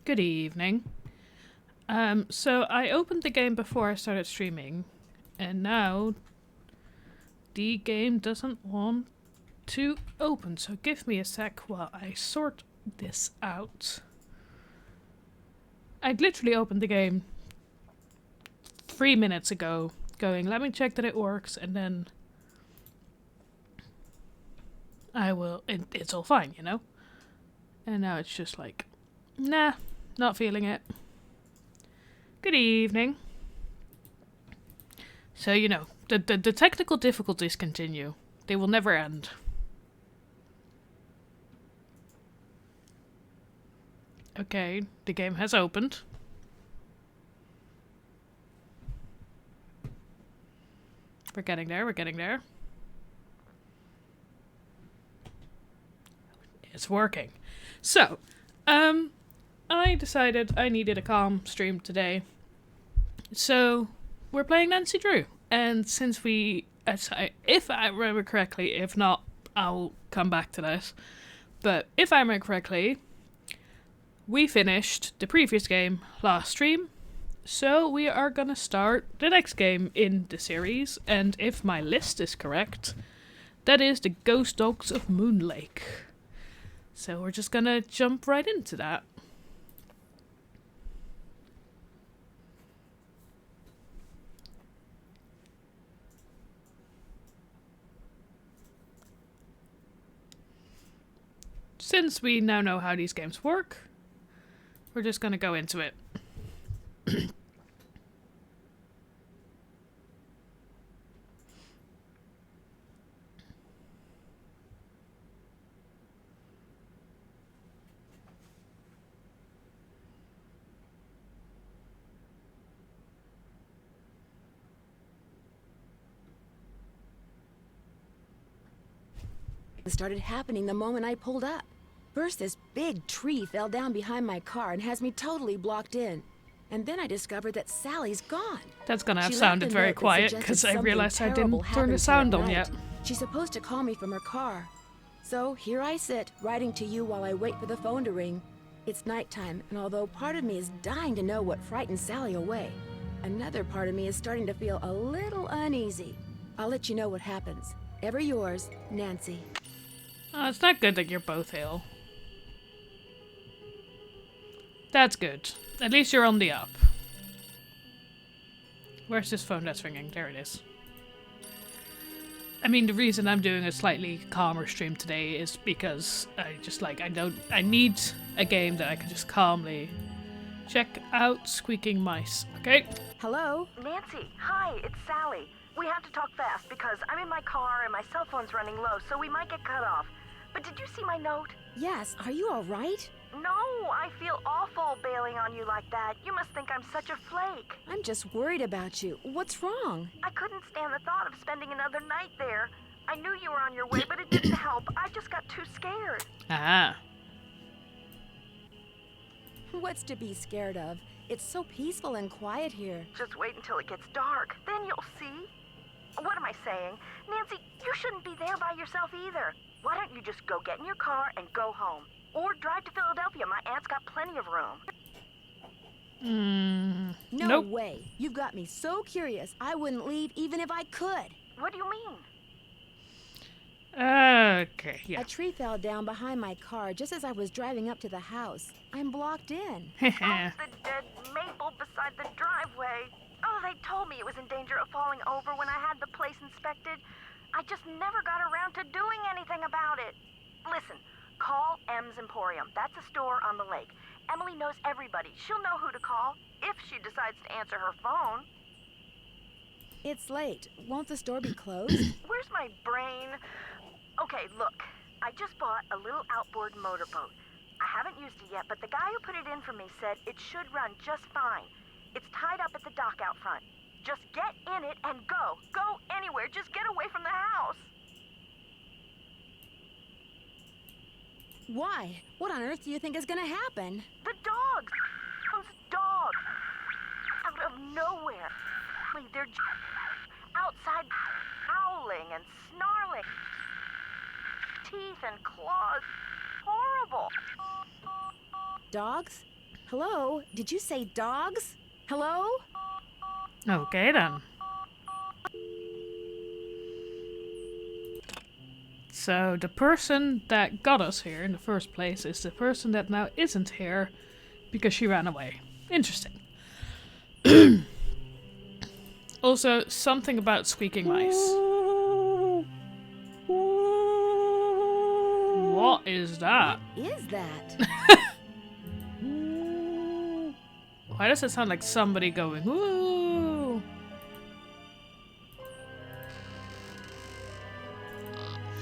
Good evening. So I opened the game before I started streaming, and now the game doesn't want to open. So give me a sec while I sort this out. I literally opened the game 3 minutes ago, going, let me check that it works, and then it's all fine, you know? And now it's just like, nah, not feeling it. Good evening. So, the technical difficulties continue. They will never end. Okay, the game has opened. We're getting there. It's working. So, I decided I needed a calm stream today. So, we're playing Nancy Drew. And since if I remember correctly, if not, I'll come back to this. But if I remember correctly, we finished the previous game last stream. So we are gonna start the next game in the series. And if my list is correct, that is the Ghost Dogs of Moon Lake. So we're just gonna jump right into that. Since we now know how these games work, we're just gonna go into it. It started happening the moment I pulled up. First, this big tree fell down behind my car and has me totally blocked in. And then I discovered that Sally's gone. That's gonna have She sounded left a very note that quiet suggested because I something realized I terrible didn't turn the happened to her sound at on night. yet. She's supposed to call me from her car. So here I sit, writing to you while I wait for the phone to ring. It's nighttime, and although part of me is dying to know what frightened Sally away, another part of me is starting to feel a little uneasy. I'll let you know what happens. Ever yours, Nancy. Oh, it's not good that you're both ill. That's good. At least you're on the up. Where's this phone that's ringing? There it is. I mean, the reason I'm doing a slightly calmer stream today is because I need a game that I can just calmly check out. Squeaking mice. Okay. Hello? Nancy, hi, it's Sally. We have to talk fast because I'm in my car and my cell phone's running low, so we might get cut off. But did you see my note? Yes, are you all right? No, I feel awful bailing on you like that. You must think I'm such a flake. I'm just worried about you. What's wrong? I couldn't stand the thought of spending another night there. I knew you were on your way, but it didn't help. I just got too scared. Ah. What's to be scared of? It's so peaceful and quiet here. Just wait until it gets dark. Then you'll see. What am I saying? Nancy, you shouldn't be there by yourself either. Why don't you just go get in your car and go home? Or drive to Philadelphia. My aunt's got plenty of room. No Nope. way. You've got me so curious, I wouldn't leave even if I could. What do you mean? Okay, yeah. A tree fell down behind my car just as I was driving up to the house. I'm blocked in. Oh, the dead maple beside the driveway. Oh, they told me it was in danger of falling over when I had the place inspected. I just never got around to doing anything about it. Listen, call M's Emporium. That's a store on the lake. Emily knows everybody. She'll know who to call if she decides to answer her phone. It's late. Won't the store be closed? Where's my brain? Okay, look. I just bought a little outboard motorboat. I haven't used it yet, but the guy who put it in for me said it should run just fine. It's tied up at the dock out front. Just get in it and go. Go anywhere. Just get away from the house. Why? What on earth do you think is gonna happen? The dogs. Those dogs. Out of nowhere. They're outside howling and snarling. Teeth and claws. Horrible. Dogs? Hello? Did you say dogs? Hello? Okay then. So the person that got us here in the first place is the person that now isn't here because she ran away. Interesting. Also, something about squeaking mice. What is that? What is that? Why does it sound like somebody going, woo?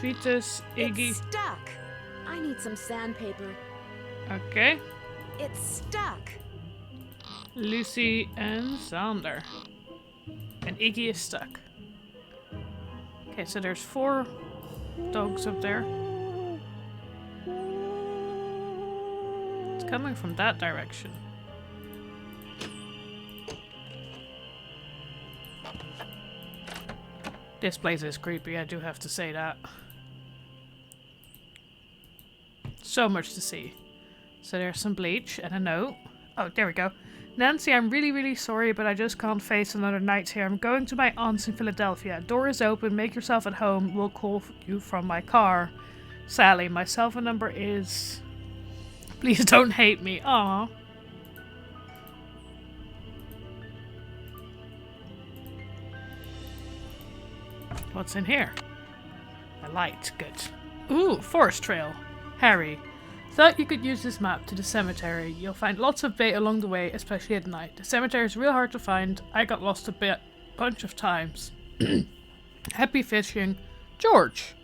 Fetus, Iggy. It's stuck. I need some sandpaper. Okay. It's stuck. Lucy and Sander. And Iggy is stuck. Okay, so there's 4 dogs up there. It's coming from that direction. This place is creepy, I do have to say that. So much to see. So there's some bleach and a note. Oh, there we go. Nancy, I'm really sorry, but I just can't face another night here. I'm going to my aunt's in Philadelphia. Door is open. Make yourself at home. We'll call you from my car. Sally, my cell phone number is... Please don't hate me. Aww. What's in here? A light. Good. Ooh, forest trail. Harry. Thought you could use this map to the cemetery. You'll find lots of bait along the way, especially at night. The cemetery is real hard to find. I got lost a bunch of times. Happy fishing. George.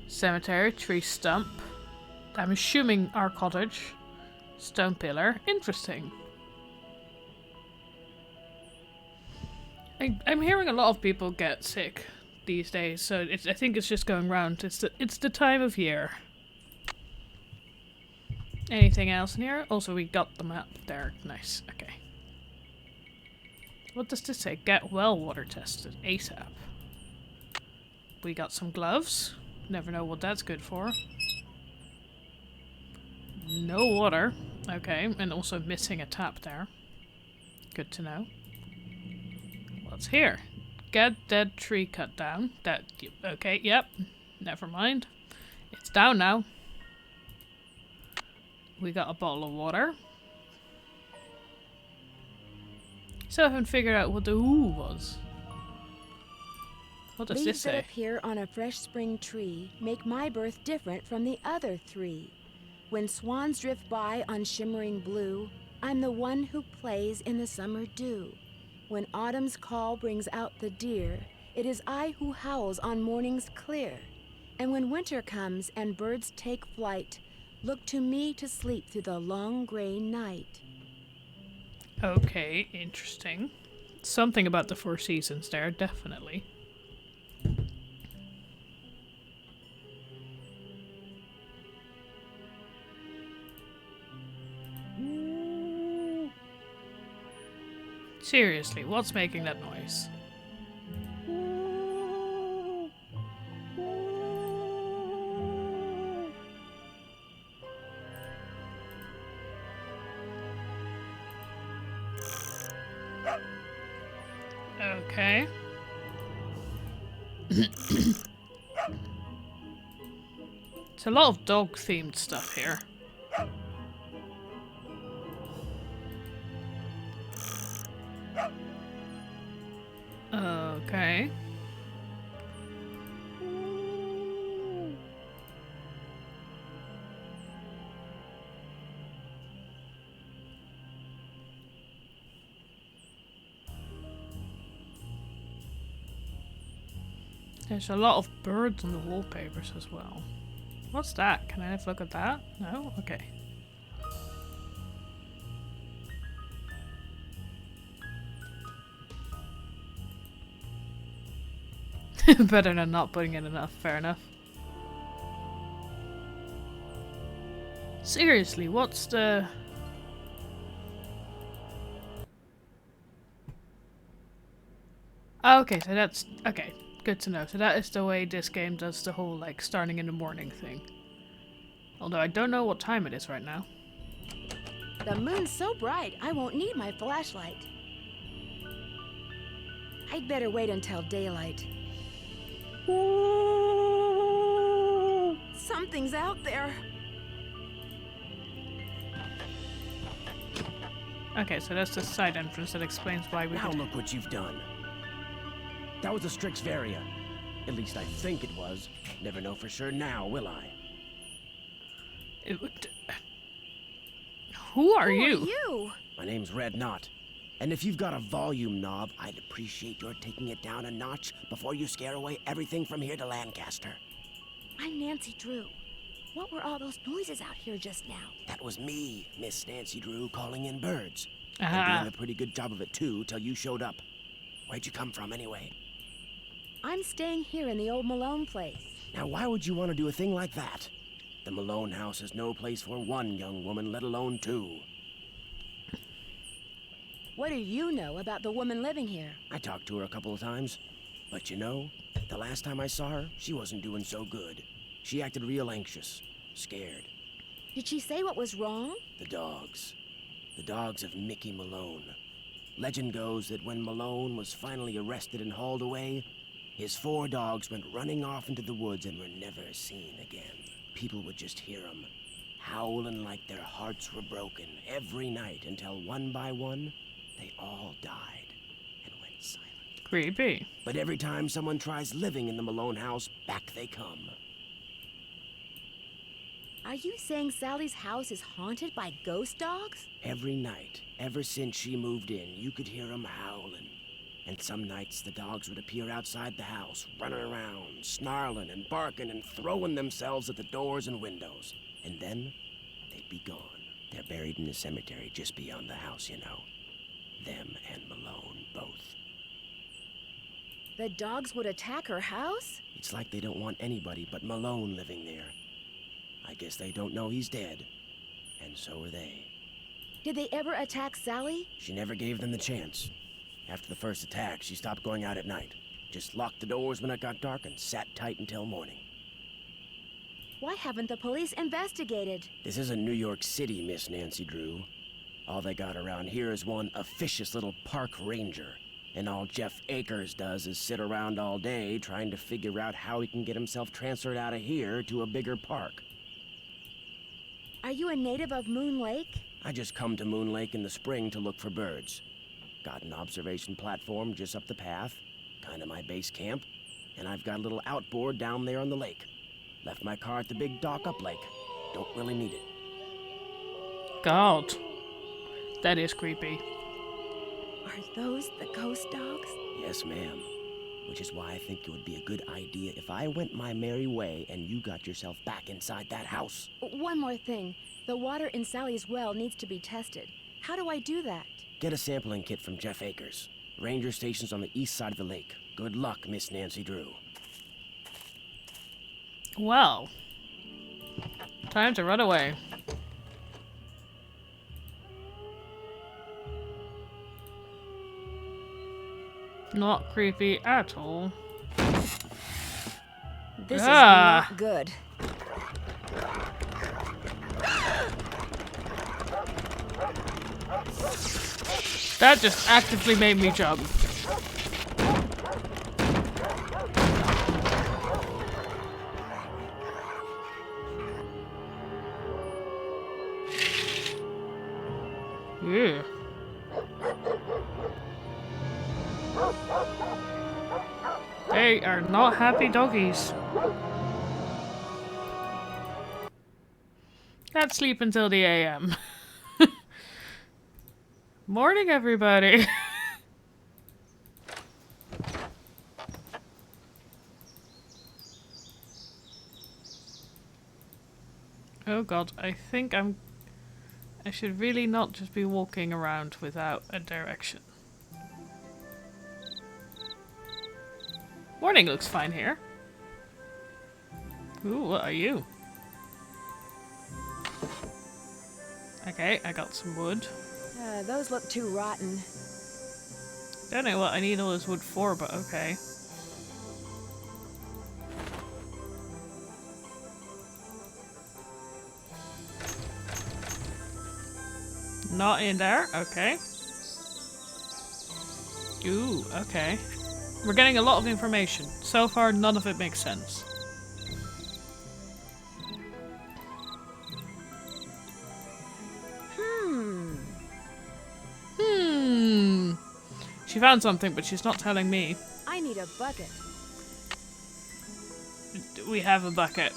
Cemetery, tree stump. I'm assuming our cottage. Stone pillar. Interesting. I'm hearing a lot of people get sick these days, so I think it's just going round. It's the time of year. Anything else in here? Also, we got the map there. Nice. Okay. What does this say? Get well water tested. ASAP. We got some gloves. Never know what that's good for. No water. Okay. And also missing a tap there. Good to know. What's here? Get dead tree cut down. That... Okay, yep. Never mind. It's down now. We got a bottle of water. Still haven't figured out what the ooh was. What does this Leaves say? that appear on a fresh spring tree make my birth different from the other 3. When swans drift by on shimmering blue, I'm the one who plays in the summer dew. When autumn's call brings out the deer, it is I who howls on mornings clear. And when winter comes and birds take flight, look to me to sleep through the long gray night. Okay, interesting. Something about the 4 seasons there, definitely. Seriously, what's making that noise? Okay. It's a lot of dog-themed stuff here. Okay. There's a lot of birds on the wallpapers as well. What's that? Can I have a look at that? No? Okay. Better than not putting in enough, fair enough. Seriously, what's the... Oh, okay, so that's... Okay, good to know. So that is the way this game does the whole, like, starting in the morning thing. Although I don't know what time it is right now. The moon's so bright, I won't need my flashlight. I'd better wait until daylight. Ooh. Something's out there. Okay, so that's the side entrance that explains why we Now did. look what you've done. That was a Strixvaria. At least I think it was. Never know for sure now, will I? It would... Who are Who you? are you? My name's Red Knot. And if you've got a volume knob, I'd appreciate your taking it down a notch before you scare away everything from here to Lancaster. I'm Nancy Drew. What were all those noises out here just now? That was me, Miss Nancy Drew, calling in birds. Ah. And doing a pretty good job of it, too, till you showed up. Where'd you come from, anyway? I'm staying here in the old Malone place. Now, why would you want to do a thing like that? The Malone house is no place for one young woman, let alone two. What do you know about the woman living here? I talked to her a couple of times. But you know, the last time I saw her, she wasn't doing so good. She acted real anxious, scared. Did she say what was wrong? The dogs. The dogs of Mickey Malone. Legend goes that when Malone was finally arrested and hauled away, his 4 dogs went running off into the woods and were never seen again. People would just hear them, howling like their hearts were broken every night until one by one, they all died and went silent. Creepy. But every time someone tries living in the Malone house, back they come. Are you saying Sally's house is haunted by ghost dogs? Every night, ever since she moved in, you could hear them howling. And some nights the dogs would appear outside the house, running around, snarling and barking and throwing themselves at the doors and windows. And then, they'd be gone. They're buried in the cemetery just beyond the house, you know. Them and Malone, both. The dogs would attack her house? It's like they don't want anybody but Malone living there. I guess they don't know he's dead. And so are they. Did they ever attack Sally? She never gave them the chance. After the first attack, she stopped going out at night. Just locked the doors when it got dark and sat tight until morning. Why haven't the police investigated? This isn't New York City, Miss Nancy Drew. All they got around here is one officious little park ranger. And all Jeff Akers does is sit around all day trying to figure out how he can get himself transferred out of here to a bigger park. Are you a native of Moon Lake? I just come to Moon Lake in the spring to look for birds. Got an observation platform just up the path, kind of my base camp, and I've got a little outboard down there on the lake. Left my car at the big dock up lake. Don't really need it. God. That is creepy. Are those the ghost dogs? Yes, ma'am. Which is why I think it would be a good idea if I went my merry way and you got yourself back inside that house. One more thing. The water in Sally's well needs to be tested. How do I do that? Get a sampling kit from Jeff Akers. Ranger station's on the east side of the lake. Good luck, Miss Nancy Drew. Well. Time to run away. Not creepy at all. This is Ah. not good. That just actively made me jump. Yeah. They are not happy doggies. Can't sleep until the AM. Morning, everybody. Oh god, I think I should really not just be walking around without a direction. Morning looks fine here. Ooh, what are you? Okay, I got some wood. Those look too rotten. Don't know what I need all this wood for, but okay. Not in there? Okay. Ooh, okay. We're getting a lot of information. So far, none of it makes sense. She found something, but she's not telling me. I need a bucket. We have a bucket.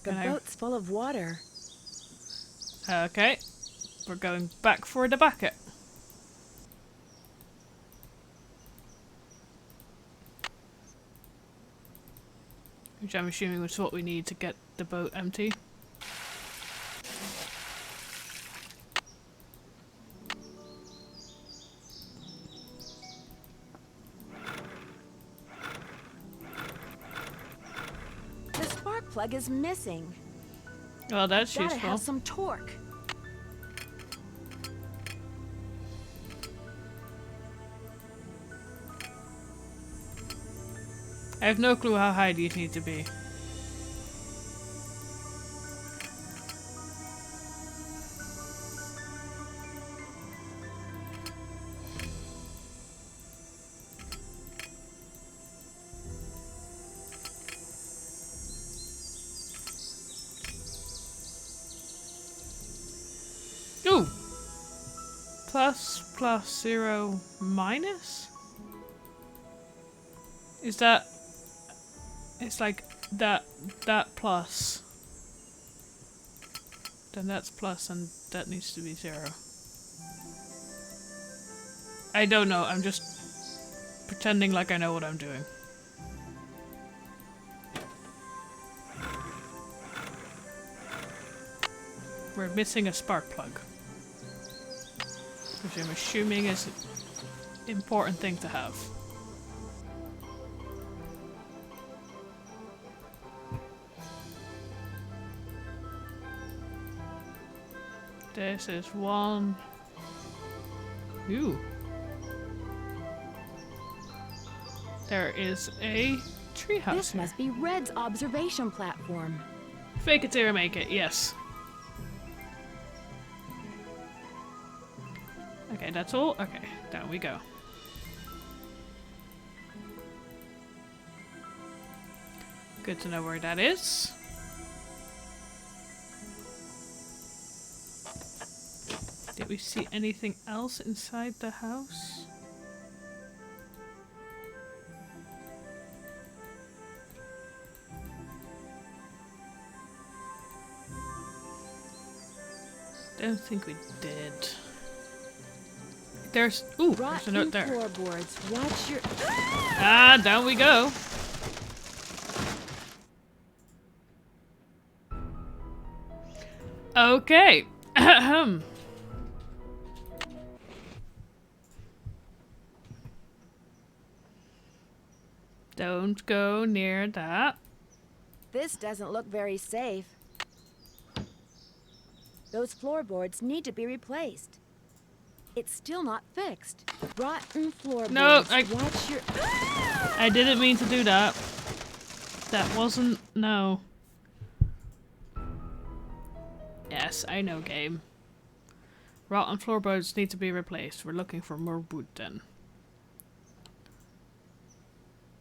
The boat's full of water. Okay. We're going back for the bucket. Which I'm assuming is what we need to get the boat empty. The spark plug is missing. Well, that's Gotta useful. have some torque. I have no clue how high these need to be. Ooh! Plus, plus, 0, minus? Is that... It's like that plus. Then that's plus and that needs to be 0. I don't know, I'm just pretending like I know what I'm doing. We're missing a spark plug. Which I'm assuming is an important thing to have. This is one. Ooh. There is a treehouse. This must be Red's observation platform. Fake it till you make it, yes. Okay, that's all? Okay, down we go. Good to know where that is. Did we see anything else inside the house? Don't think we did. There's there's a note there. Floorboards. Watch your. Ah, down we go. Okay. Ahem. Don't go near that. This doesn't look very safe. Those floorboards need to be replaced. It's still not fixed. Rotten floorboards. No, Watch your. I didn't mean to do that. That wasn't... No. Yes, I know, game. Rotten floorboards need to be replaced. We're looking for more wood then.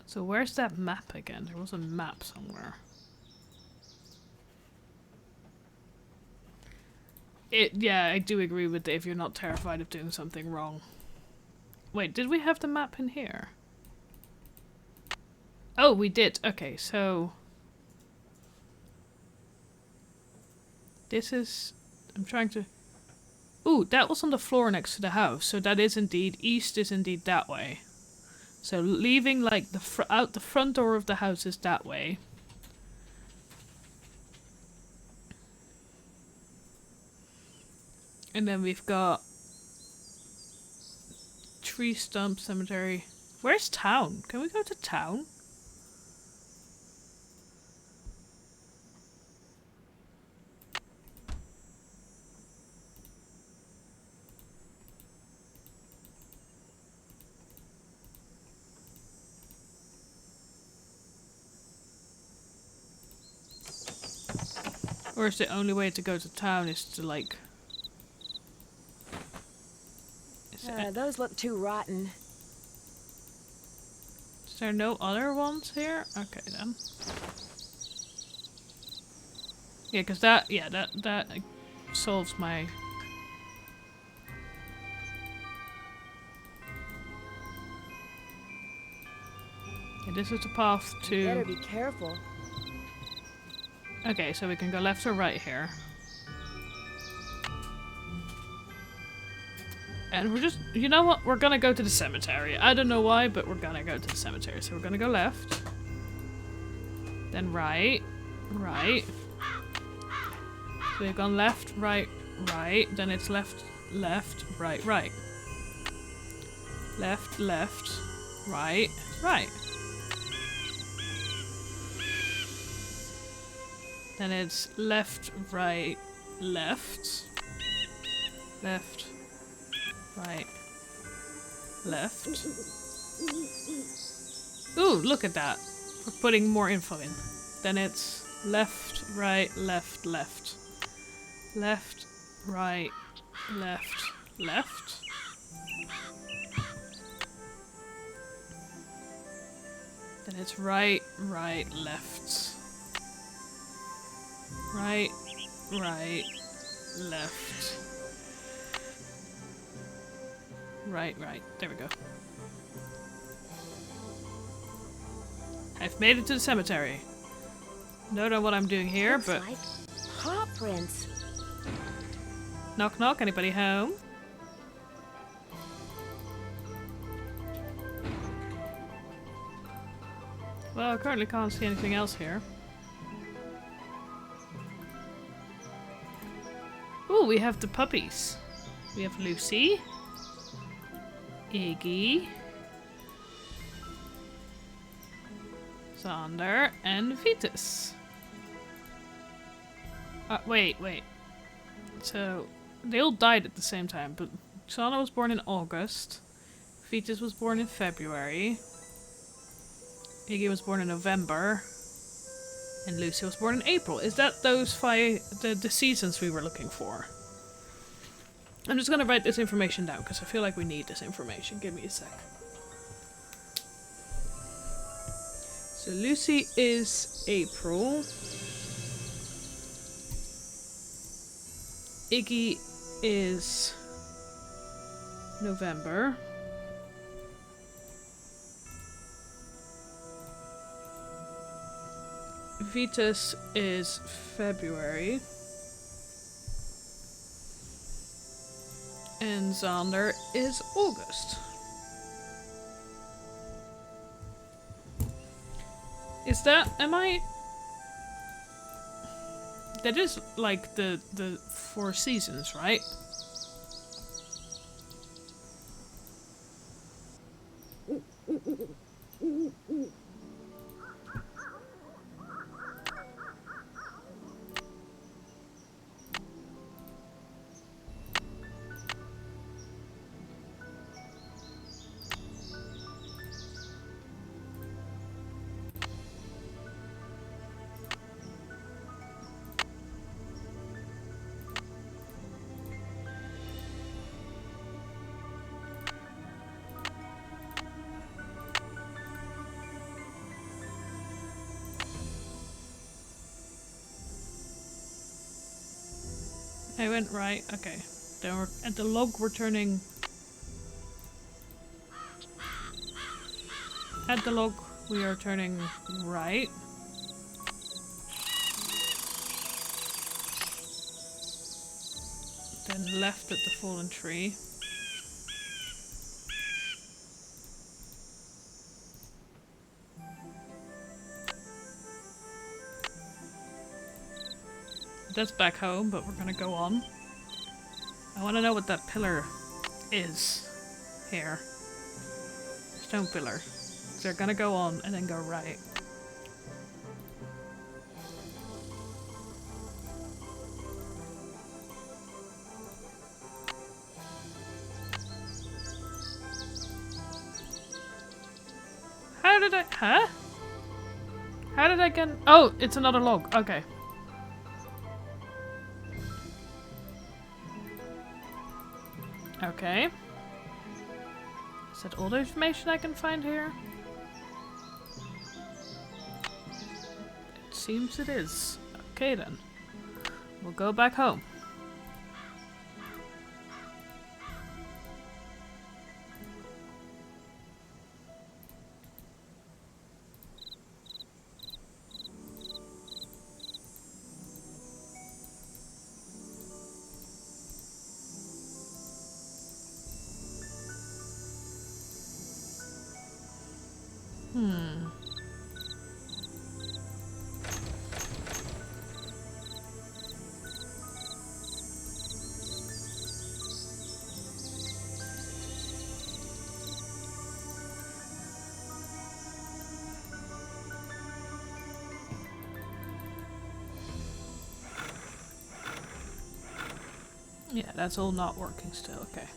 So where's that map again? There was a map somewhere. Yeah, I do agree with if you're not terrified of doing something wrong. Wait, did we have the map in here? Oh, we did. Okay, so... This is... I'm trying to... Ooh, that was on the floor next to the house. So that is indeed... East is indeed that way. So leaving like out the front door of the house is that way. And then we've got tree stump cemetery. Where's town? Can we go to town? Or is the only way to go to town is to like... Those look too rotten. Is there no other ones here? Okay then. Yeah, because that solves my... Yeah, this is the path to... You better be careful. Okay, so we can go left or right here. And we're just... You know what? We're gonna go to the cemetery. I don't know why, but we're gonna go to the cemetery. So we're gonna go left. Then right. Right. So we've gone left, right, right. Then it's left, left, right, right. Left, left, right, right. Then it's left, right, left. Left, right, left. Ooh, look at that. We're putting more info in. Then it's left, right, left, left. Left, right, left, left. Then it's right, right, left. Right, right, left. Right, right. There we go. I've made it to the cemetery. Don't know what I'm doing here, Looks but... like paw prints. Knock knock, anybody home? Well, I currently can't see anything else here. Ooh, we have the puppies. We have Lucy, Iggy, Xander, and Vitus. Wait. So, they all died at the same time, but Xander was born in August, Vitus was born in February, Iggy was born in November, and Lucy was born in April. Is that those the seasons we were looking for? I'm just gonna write this information down because I feel like we need this information. Give me a sec. So Lucy is April. Iggy is November. Vitus is February. And Xander is August. Is that... That is like the 4 seasons, right? I went right. Okay. Then we're at the log. We're turning. At the log, we are turning right. Then left at the fallen tree. That's back home, but we're gonna go on. I wanna know what that pillar is here. Stone pillar. So they're gonna go on and then go right. How did I... Huh? How did I get... Oh, it's another log. Okay. Okay. Is that all the information I can find here? It seems it is. Okay then. We'll go back home. Yeah, that's all not working still. Okay.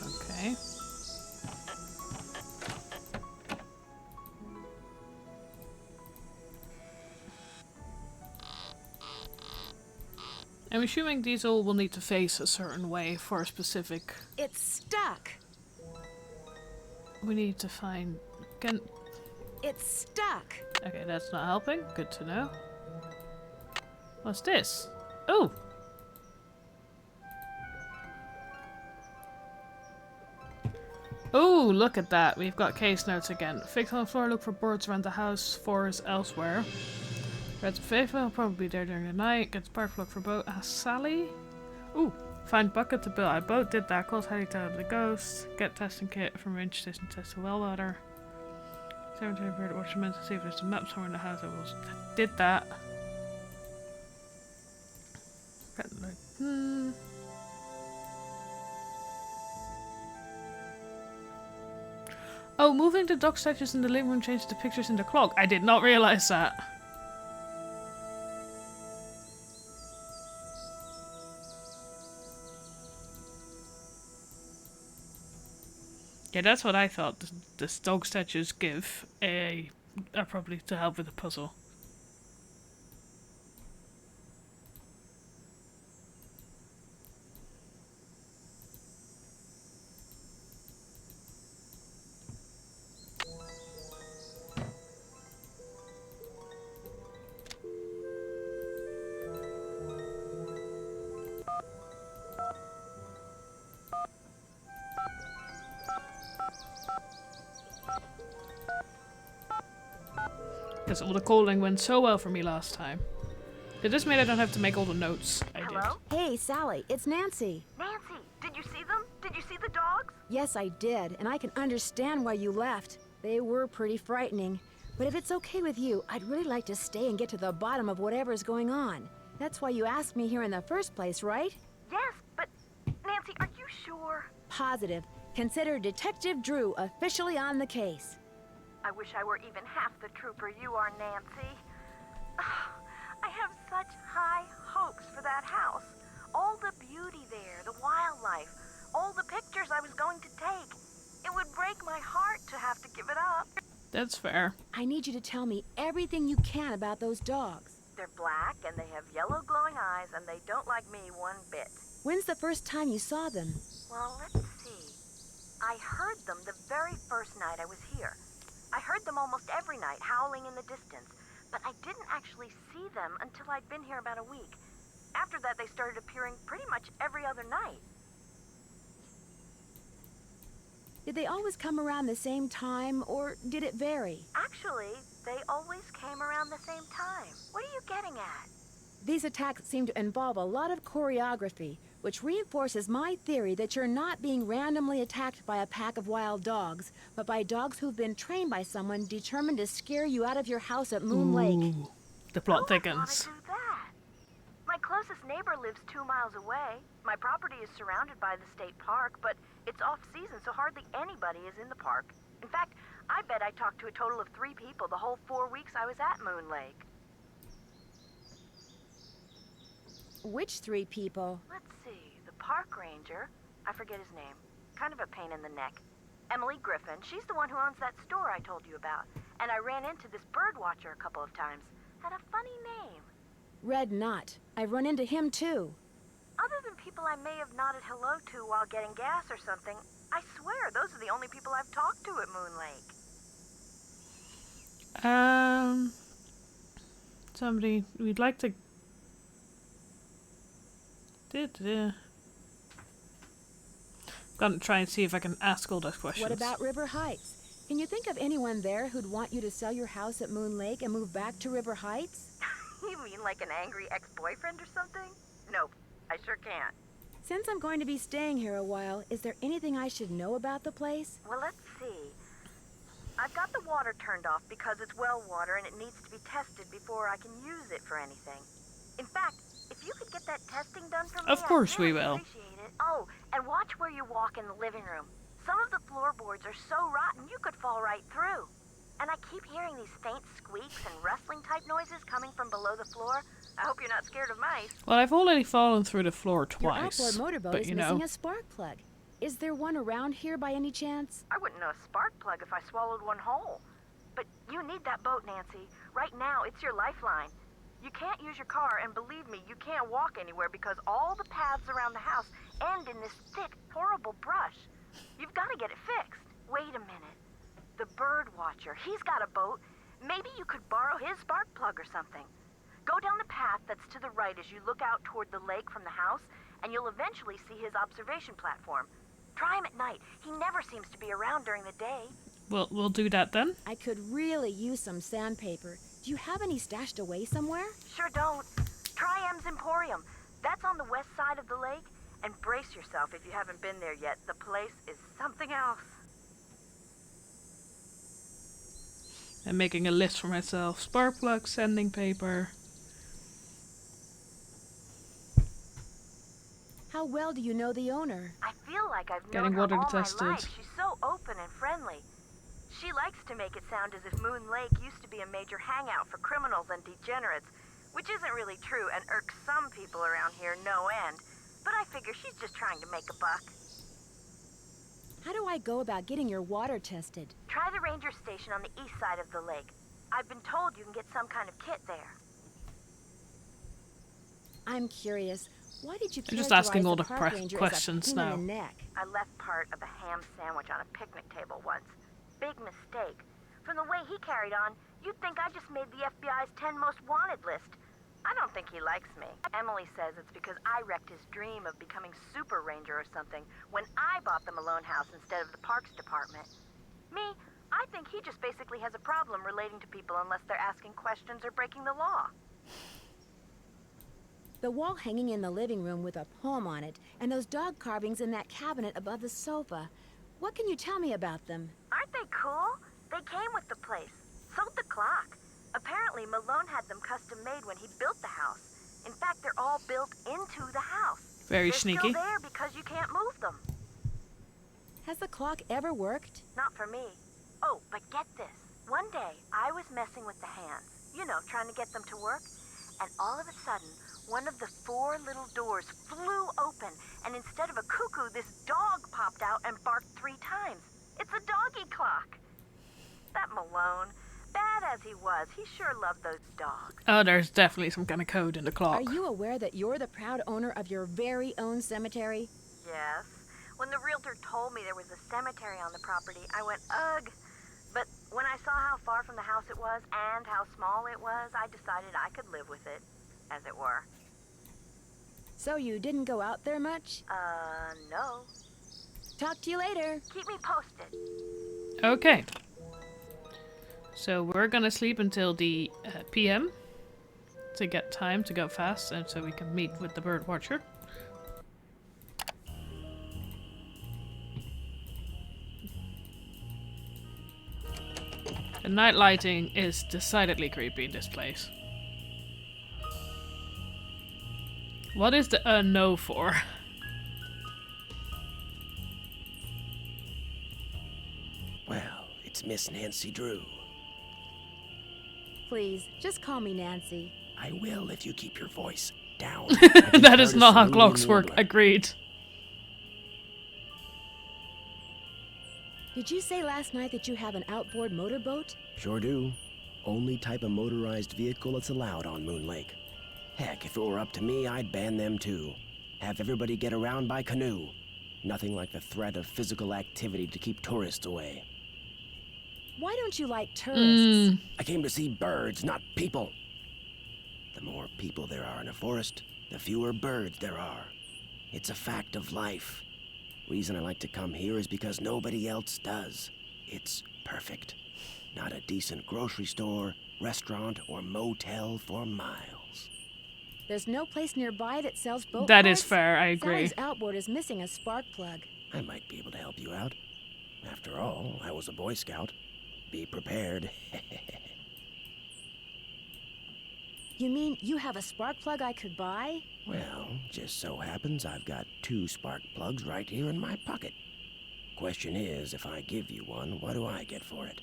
Okay. I'm assuming these all will need to face a certain way for a specific... It's stuck. We need to find... It's stuck. Okay, that's not helping. Good to know. What's this? Oh! Oh, look at that. We've got case notes again. Fix on the floor, look for birds around the house, fours elsewhere. Red's faithful, probably there during the night. Get spark look for boat. Ask Sally. Ooh, find bucket to build. I boat did that. Call Sally to the ghost. Get testing kit from winch station, test the well water. 17 bird watch the men to see if there's a map somewhere in the house. I did that. Oh, moving the dog statues in the living room changed the pictures in the clock. I did not realize that. Yeah, that's what I thought. The dog statues give are probably to help with the puzzle. Because all the calling went so well for me last time. Did this mean I don't have to make all the notes? I Hello? Hey, Sally, it's Nancy. Nancy, did you see them? Did you see the dogs? Yes, I did, and I can understand why you left. They were pretty frightening. But if it's okay with you, I'd really like to stay and get to the bottom of whatever's going on. That's why you asked me here in the first place, right? Yes, but Nancy, are you sure? Positive. Consider Detective Drew officially on the case. I wish I were even half the trooper you are, Nancy. I have such high hopes for that house. All the beauty there, the wildlife, all the pictures I was going to take. It would break my heart to have to give it up. That's fair. I need you to tell me everything you can about those dogs. They're black and they have yellow glowing eyes and they don't like me one bit. When's the first time you saw them? Well, let's see. I heard them the very first night I was here. I heard them almost every night, howling in the distance, but I didn't actually see them until I'd been here about a week. After that, they started appearing pretty much every other night. Did they always come around the same time, or did it vary? Actually, they always came around the same time. What are you getting at? These attacks seem to involve a lot of choreography, which reinforces my theory that you're not being randomly attacked by a pack of wild dogs, but by dogs who've been trained by someone determined to scare you out of your house at Moon Lake. The plot Who would thickens. want to do that? My closest neighbor lives 2 miles away. My property is surrounded by the state park, but it's off-season, so hardly anybody is in the park. In fact, I bet I talked to a total of 3 people the whole 4 weeks I was at Moon Lake. Which 3 people? Let's see, the park ranger, I forget his name, kind of a pain in the neck. Emily Griffin, she's the one who owns that store I told you about. And I ran into this bird watcher a couple of times. Had a funny name. Red Knot. I've run into him too. Other than people I may have nodded hello to while getting gas or something, I swear those are the only people I've talked to at Moon Lake. Somebody we'd like to. Gonna try and see if I can ask all those questions. What about River Heights? Can you think of anyone there who'd want you to sell your house at Moon Lake and move back to River Heights? You mean like an angry ex-boyfriend or something? Nope, I sure can't. Since I'm going to be staying here a while, is there anything I should know about the place? Well, let's see. I've got the water turned off because it's well water and it needs to be tested before I can use it for anything. In fact, if you could get that testing done for me, Of course I'd we really will. appreciate it. Oh, and watch where you walk in the living room. Some of the floorboards are so rotten you could fall right through. And I keep hearing these faint squeaks and rustling type noises coming from below the floor. I hope you're not scared of mice. Well, I've already fallen through the floor Your twice. outboard motorboat but is you missing know, a spark plug. Is there one around here by any chance? I wouldn't know a spark plug if I swallowed one whole. But you need that boat, Nancy. Right now, it's your lifeline. You can't use your car, and believe me, you can't walk anywhere because all the paths around the house end in this thick, horrible brush. You've got to get it fixed. Wait a minute. The bird watcher, he's got a boat. Maybe you could borrow his spark plug or something. Go down the path that's to the right as you look out toward the lake from the house, and you'll eventually see his observation platform. Try him at night. He never seems to be around during the day. we'll do that then. I could really use some sandpaper. Do you have any stashed away somewhere? Sure don't. Try M's Emporium. That's on the west side of the lake. And brace yourself if you haven't been there yet. The place is something else. I'm making a list for myself. Spark plug, sanding paper. How well do you know the owner? I feel like I've known Getting her water all tested. my life. She's so open and friendly. She likes to make it sound as if Moon Lake used to be a major hangout for criminals and degenerates, which isn't really true and irks some people around here no end. But I figure she's just trying to make a buck. How do I go about getting your water tested? Try the ranger station on the east side of the lake. I've been told you can get some kind of kit there. I'm curious. Why did you I'm just characterize asking all the park ranger as a questions pain now. in the neck? I left part of a ham sandwich on a picnic table once. Big mistake. From the way he carried on, you'd think I just made the FBI's 10 most wanted list. I don't think he likes me. Emily says it's because I wrecked his dream of becoming Super Ranger or something when I bought the Malone house instead of the Parks Department. Me, I think he just basically has a problem relating to people unless they're asking questions or breaking the law. The wall hanging in the living room with a poem on it, and those dog carvings in that cabinet above the sofa. What can you tell me about them? Aren't they cool? They came with the place. So did the clock. Apparently, Malone had them custom made when he built the house. In fact, they're all built into the house. Very They're sneaky. still there because you can't move them. Has the clock ever worked? Not for me. Oh, but get this. One day, I was messing with the hands. You know, trying to get them to work. And all of a sudden, one of the 4 little doors flew open. And instead of a cuckoo, this dog popped out and barked 3 times. It's a doggy clock. That Malone, bad as he was, he sure loved those dogs. Oh, there's definitely some kind of code in the clock. Are you aware that you're the proud owner of your very own cemetery? Yes. When the realtor told me there was a cemetery on the property, I went, ugh. But when I saw how far from the house it was and how small it was, I decided I could live with it, as it were. So you didn't go out there much? No. Talk to you later. Keep me posted. Okay. So we're gonna sleep until the PM to get time to go fast and so we can meet with the bird watcher. The night lighting is decidedly creepy in this place. What is the no for? Well, it's Miss Nancy Drew. Please, just call me Nancy. I will if you keep your voice down. That is not how clocks work. Agreed. Did you say last night that you have an outboard motorboat? Sure do. Only type of motorized vehicle that's allowed on Moon Lake. Heck, if it were up to me, I'd ban them too. Have everybody get around by canoe. Nothing like the threat of physical activity to keep tourists away. Why don't you like tourists? I came to see birds, not people. The more people there are in a forest, the fewer birds there are. It's a fact of life. Reason I like to come here is because nobody else does. It's perfect. Not a decent grocery store, restaurant, or motel for miles. There's no place nearby that sells boat That parts? is fair, I agree. Sally's outboard is missing a spark plug. I might be able to help you out. After all, I was a Boy Scout. Be prepared. You mean you have a spark plug I could buy? Well, just so happens I've got 2 spark plugs right here in my pocket. Question is, if I give you one, what do I get for it?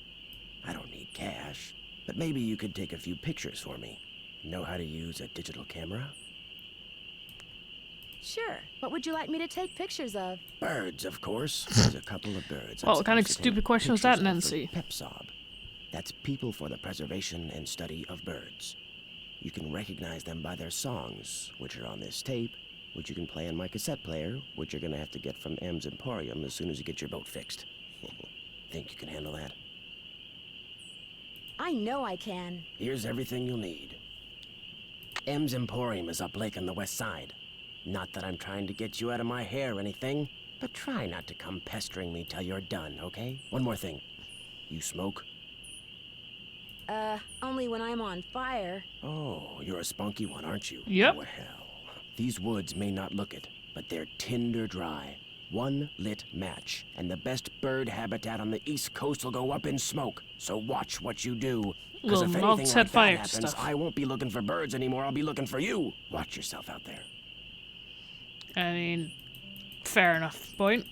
I don't need cash, but maybe you could take a few pictures for me. Know how to use a digital camera? Sure. What would you like me to take pictures of? Birds, of course. There's a couple of birds. What kind of supposed to stupid take question was that, pictures of Nancy? for PEPSOB. That's People for the Preservation and Study of Birds. You can recognize them by their songs, which are on this tape, which you can play on my cassette player, which you're gonna have to get from M's Emporium as soon as you get your boat fixed. Think you can handle that? I know I can. Here's everything you'll need. M's Emporium is up lake on the west side. Not that I'm trying to get you out of my hair or anything, but try not to come pestering me till you're done, okay? One more thing. You smoke? Only when I'm on fire. Oh, you're a spunky one, aren't you? Yep. Well, these woods may not look it, but they're tinder dry. One lit match, and the best bird habitat on the East Coast will go up in smoke. So watch what you do. Because if Well, I'll anything set like that fire to happens, stuff. I won't be looking for birds anymore. I'll be looking for you. Watch yourself out there. I mean, fair enough point.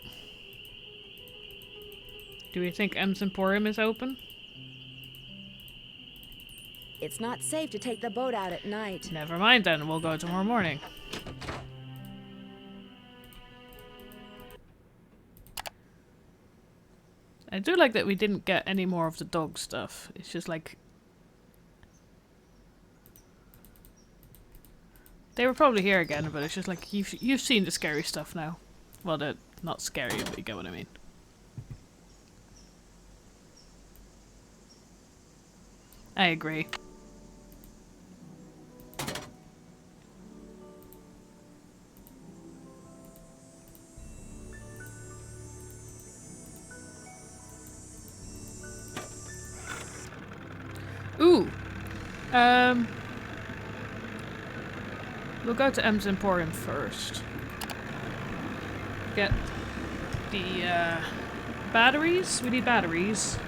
Do we think M's Emporium is open? It's not safe to take the boat out at night. Never mind then, we'll go tomorrow morning. I do like that we didn't get any more of the dog stuff. It's just like... They were probably here again, but it's just like, you've seen the scary stuff now. Well, they're not scary, but you get what I mean. I agree. Ooh. We'll go to M's Emporium first. Get the batteries. We need batteries.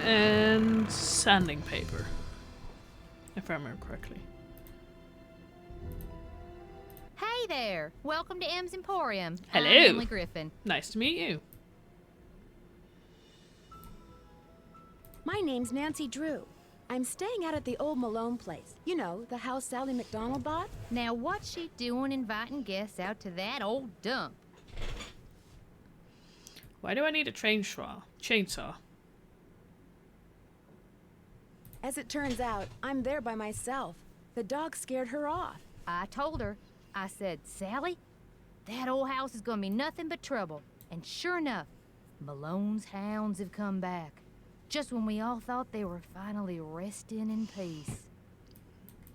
And sanding paper. If I remember correctly. Hey there! Welcome to M's Emporium. Hello. I'm Emily Griffin. Nice to meet you. My name's Nancy Drew. I'm staying out at the old Malone place. You know, the house Sally McDonald bought? Now what's she doing inviting guests out to that old dump? Why do I need a chainsaw? As it turns out, I'm there by myself. The dog scared her off. I told her. I said, Sally, that old house is gonna be nothing but trouble. And sure enough, Malone's hounds have come back. Just when we all thought they were finally resting in peace.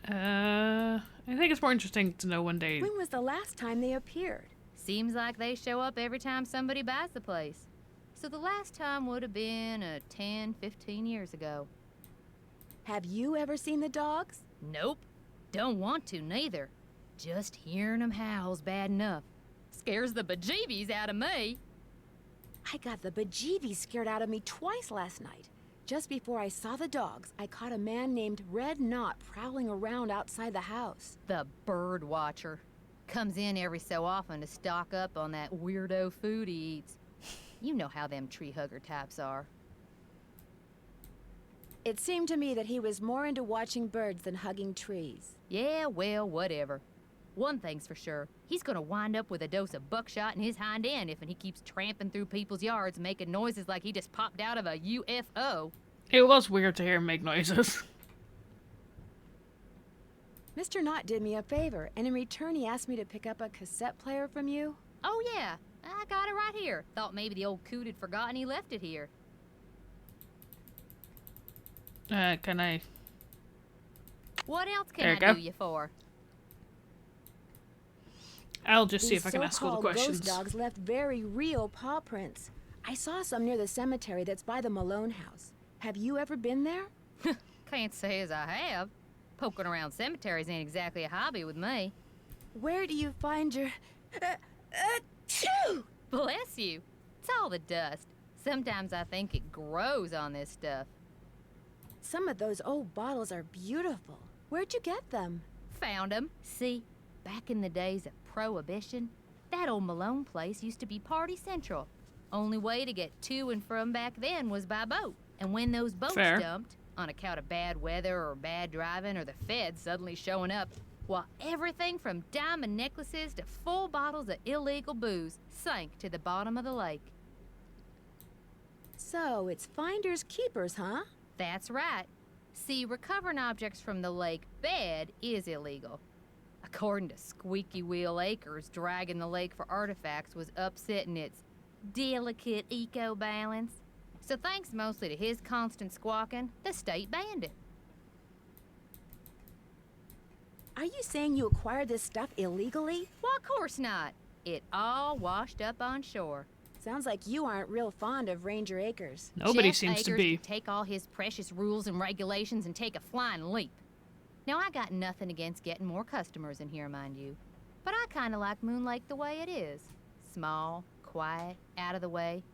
I think it's more interesting to know when they... When was the last time they appeared? Seems like they show up every time somebody buys the place. So the last time would have been 10, 15 years ago. Have you ever seen the dogs? Nope. Don't want to, neither. Just hearing them howl's bad enough. Scares the bejeebies out of me. I got the bejeebies scared out of me twice last night. Just before I saw the dogs, I caught a man named Red Knot prowling around outside the house. The bird watcher. Comes in every so often to stock up on that weirdo food he eats. You know how them tree hugger types are. It seemed to me that he was more into watching birds than hugging trees. Yeah, well, whatever. One thing's for sure. He's gonna wind up with a dose of buckshot in his hind end if he keeps tramping through people's yards making noises like he just popped out of a UFO. It was weird to hear him make noises. Mr. Knott did me a favor, and in return he asked me to pick up a cassette player from you. Oh, yeah. I got it right here. Thought maybe the old coot had forgotten he left it here. Can I... What else There can you I go. do you for? I'll just see These if I can ask all the so-called questions. ghost dogs left very real paw prints. I saw some near the cemetery that's by the Malone house. Have you ever been there? Can't say as I have. Poking around cemeteries ain't exactly a hobby with me. Where do you find your... achoo! Bless you. It's all the dust. Sometimes I think it grows on this stuff. Some of those old bottles are beautiful. Where'd you get them? Found 'em. See, back in the days of Prohibition, that old Malone place used to be Party Central. Only way to get to and from back then was by boat. And when those boats Fair. dumped, on account of bad weather or bad driving or the feds suddenly showing up, well, everything from diamond necklaces to full bottles of illegal booze sank to the bottom of the lake. So, it's finders keepers, huh? That's right. See, recovering objects from the lake bed is illegal. According to Squeaky Wheel Acres, dragging the lake for artifacts was upsetting its delicate eco-balance. So thanks mostly to his constant squawking, the state banned it. Are you saying you acquired this stuff illegally? Well, of course not. It all washed up on shore. Sounds like you aren't real fond of Ranger Acres. Nobody Jeff seems to Akers be. could take all his precious rules and regulations and take a flying leap. Now, I got nothing against getting more customers in here, mind you. But I kind of like Moon Lake the way it is. Small, quiet, out of the way.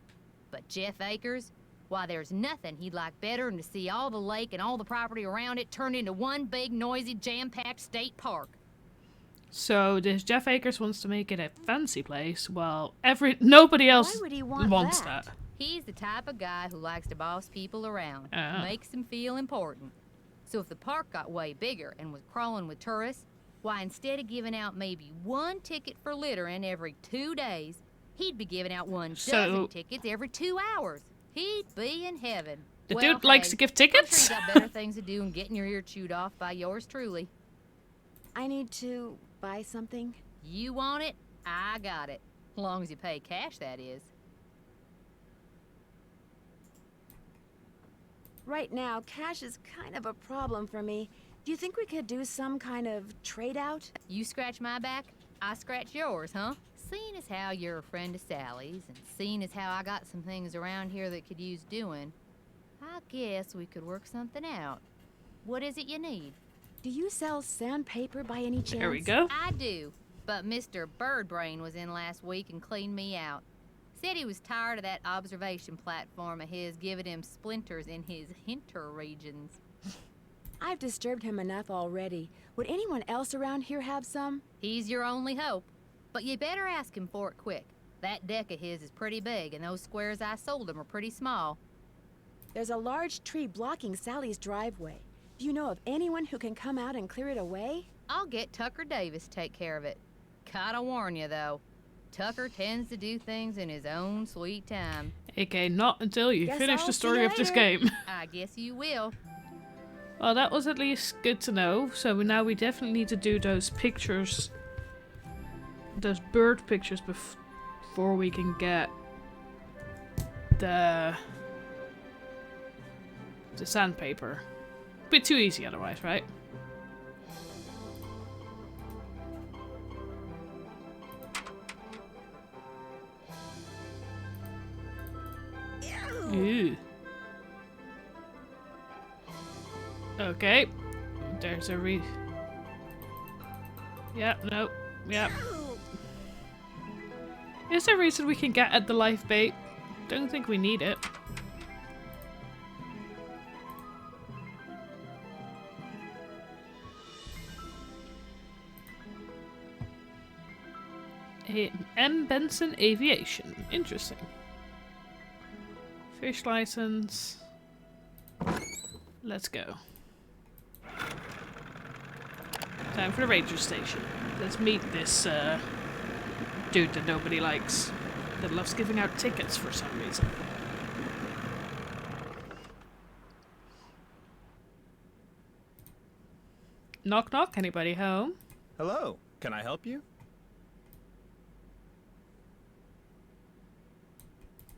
But Jeff Akers, why, there's nothing he'd like better than to see all the lake and all the property around it turned into one big, noisy, jam-packed state park. So this Jeff Akers wants to make it a fancy place, while nobody else Why would he want wants that? that. He's the type of guy who likes to boss people around, Oh. makes them feel important. So if the park got way bigger and was crawling with tourists, why, instead of giving out maybe one ticket for littering every 2 days, he'd be giving out one dozen tickets every 2 hours. He'd be in heaven. The Well, dude likes hey, to give I'm sure tickets? you got better things to do than getting your ear chewed off by yours truly. I need to buy something. You want it, I got it. As long as you pay cash, that is. Right now, cash is kind of a problem for me. Do you think we could do some kind of trade-out? You scratch my back, I scratch yours, huh? Seeing as how you're a friend of Sally's, and seeing as how I got some things around here that could use doing, I guess we could work something out. What is it you need? Do you sell sandpaper by any chance? There we go. I do, but Mr. Birdbrain was in last week and cleaned me out. Said he was tired of that observation platform of his giving him splinters in his hinter regions. I've disturbed him enough already. Would anyone else around here have some? He's your only hope, but you better ask him for it quick. That deck of his is pretty big, and those squares I sold him are pretty small. There's a large tree blocking Sally's driveway. Do you know of anyone who can come out and clear it away? I'll get Tucker Davis to take care of it. Gotta warn you, though. Tucker tends to do things in his own sweet time. Okay, not until you Guess finish I'll the see story you of this later. game. I guess you will. Well, that was at least good to know. So now we definitely need to do those pictures. Those bird pictures before we can get the sandpaper. Bit too easy otherwise, right? Ew. Okay. There's a Yep, nope. Yep. Is there a reason we can get at the life bait? Don't think we need it. M. Benson Aviation. Interesting. Fish license. Let's go. Time for the ranger station. Let's meet this dude that nobody likes, that loves giving out tickets for some reason. Knock knock, anybody home? Hello, can I help you?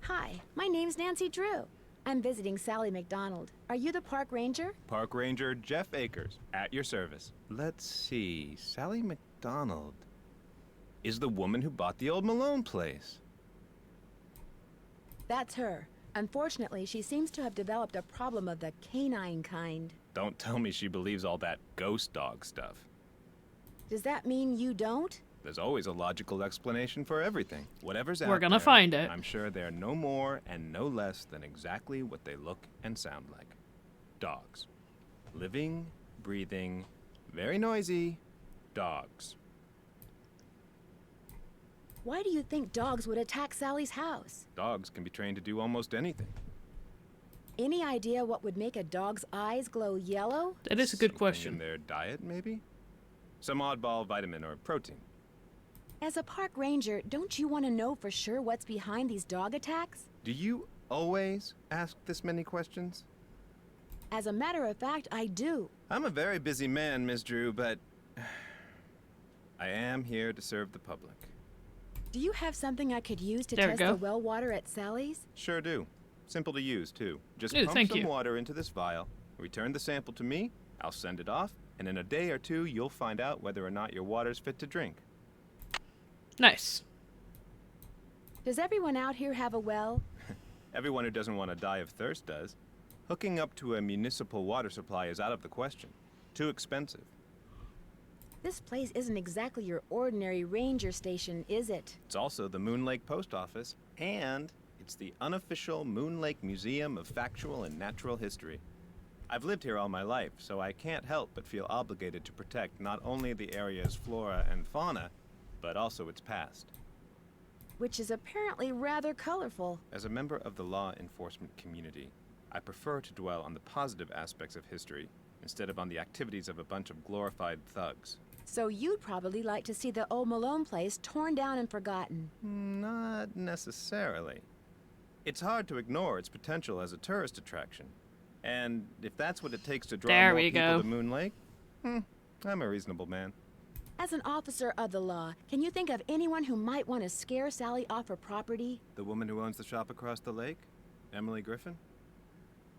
Hi, my name's Nancy Drew. I'm visiting Sally McDonald. Are you the park ranger? Park Ranger Jeff Akers, at your service. Let's see, Sally McDonald is the woman who bought the old Malone place. That's her. Unfortunately, she seems to have developed a problem of the canine kind. Don't tell me she believes all that ghost dog stuff. Does that mean you don't? There's always a logical explanation for everything. Whatever's out We're gonna there, find it. I'm sure they're no more and no less than exactly what they look and sound like. Dogs. Living, breathing, very noisy dogs. Why do you think dogs would attack Sally's house? Dogs can be trained to do almost anything. Any idea what would make a dog's eyes glow yellow? That is a good Something question. in their diet, maybe? Some oddball vitamin or protein. As a park ranger, don't you want to know for sure what's behind these dog attacks? Do you always ask this many questions? As a matter of fact, I do. I'm a very busy man, Miss Drew, but I am here to serve the public. Do you have something I could use to There we test go. the well water at Sally's? Sure do. Simple to use, too. Just Ooh, pump thank some you. water into this vial, return the sample to me, I'll send it off, and in a day or two, you'll find out whether or not your water's fit to drink. Nice. Does everyone out here have a well? Everyone who doesn't want to die of thirst does. Hooking up to a municipal water supply is out of the question. Too expensive. This place isn't exactly your ordinary ranger station, is it? It's also the Moon Lake Post Office, and it's the unofficial Moon Lake Museum of Factual and Natural History. I've lived here all my life, so I can't help but feel obligated to protect not only the area's flora and fauna, but also its past. Which is apparently rather colorful. As a member of the law enforcement community, I prefer to dwell on the positive aspects of history instead of on the activities of a bunch of glorified thugs. So you'd probably like to see the old Malone place torn down and forgotten. Not necessarily. It's hard to ignore its potential as a tourist attraction. And if that's what it takes to draw There more we people go. to Moon Lake, I'm a reasonable man. As an officer of the law, can you think of anyone who might want to scare Sally off her property? The woman who owns the shop across the lake? Emily Griffin?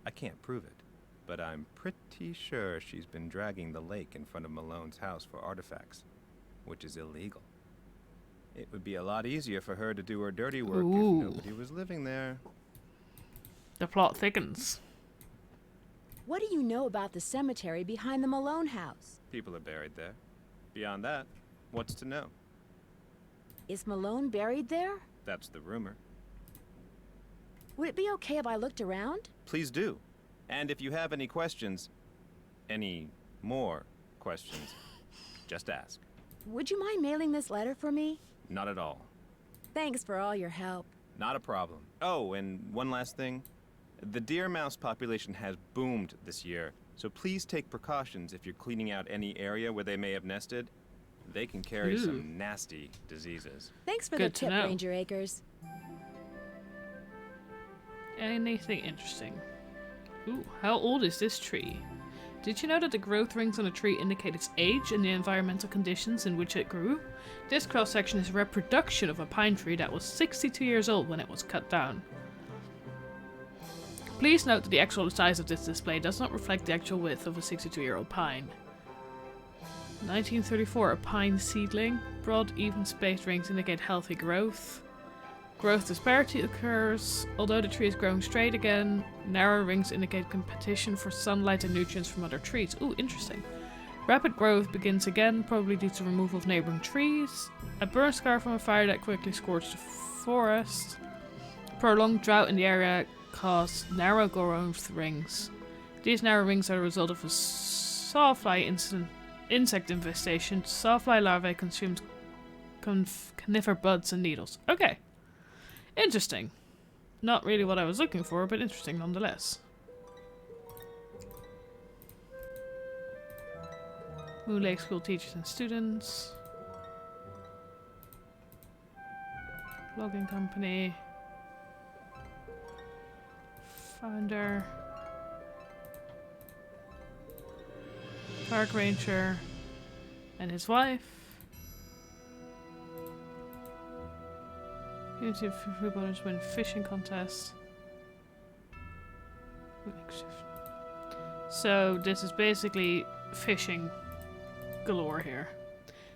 I can't prove it, but I'm pretty sure she's been dragging the lake in front of Malone's house for artifacts, which is illegal. It would be a lot easier for her to do her dirty work Ooh. if nobody was living there. The plot thickens. What do you know about the cemetery behind the Malone house? People are buried there. Beyond that, what's to know? Is Malone buried there? That's the rumor. Would it be okay if I looked around? Please do. And if you have any questions, any more questions, just ask. Would you mind mailing this letter for me? Not at all. Thanks for all your help. Not a problem. Oh, and one last thing. The deer mouse population has boomed this year, so please take precautions if you're cleaning out any area where they may have nested. They can carry Ooh. some nasty diseases. Thanks for Good the to tip, know. Ranger Akers. Anything interesting? Ooh, how old is this tree? Did you know that the growth rings on a tree indicate its age and the environmental conditions in which it grew? This cross-section is a reproduction of a pine tree that was 62 years old when it was cut down. Please note that the actual size of this display does not reflect the actual width of a 62-year-old pine. 1934, a pine seedling. Broad, even-spaced rings indicate healthy growth. Growth disparity occurs. Although the tree is growing straight again, narrow rings indicate competition for sunlight and nutrients from other trees. Ooh, interesting. Rapid growth begins again, probably due to removal of neighboring trees. A burn scar from a fire that quickly scorched the forest. Prolonged drought in the area caused narrow growth rings. These narrow rings are the result of a sawfly insect infestation. Sawfly larvae consumed conifer buds and needles. Okay. Interesting. Not really what I was looking for, but interesting nonetheless. Moon Lake School teachers and students. Logging company. Founder. Park ranger and his wife. Community of freebooters win fishing contest. So this is basically fishing galore here.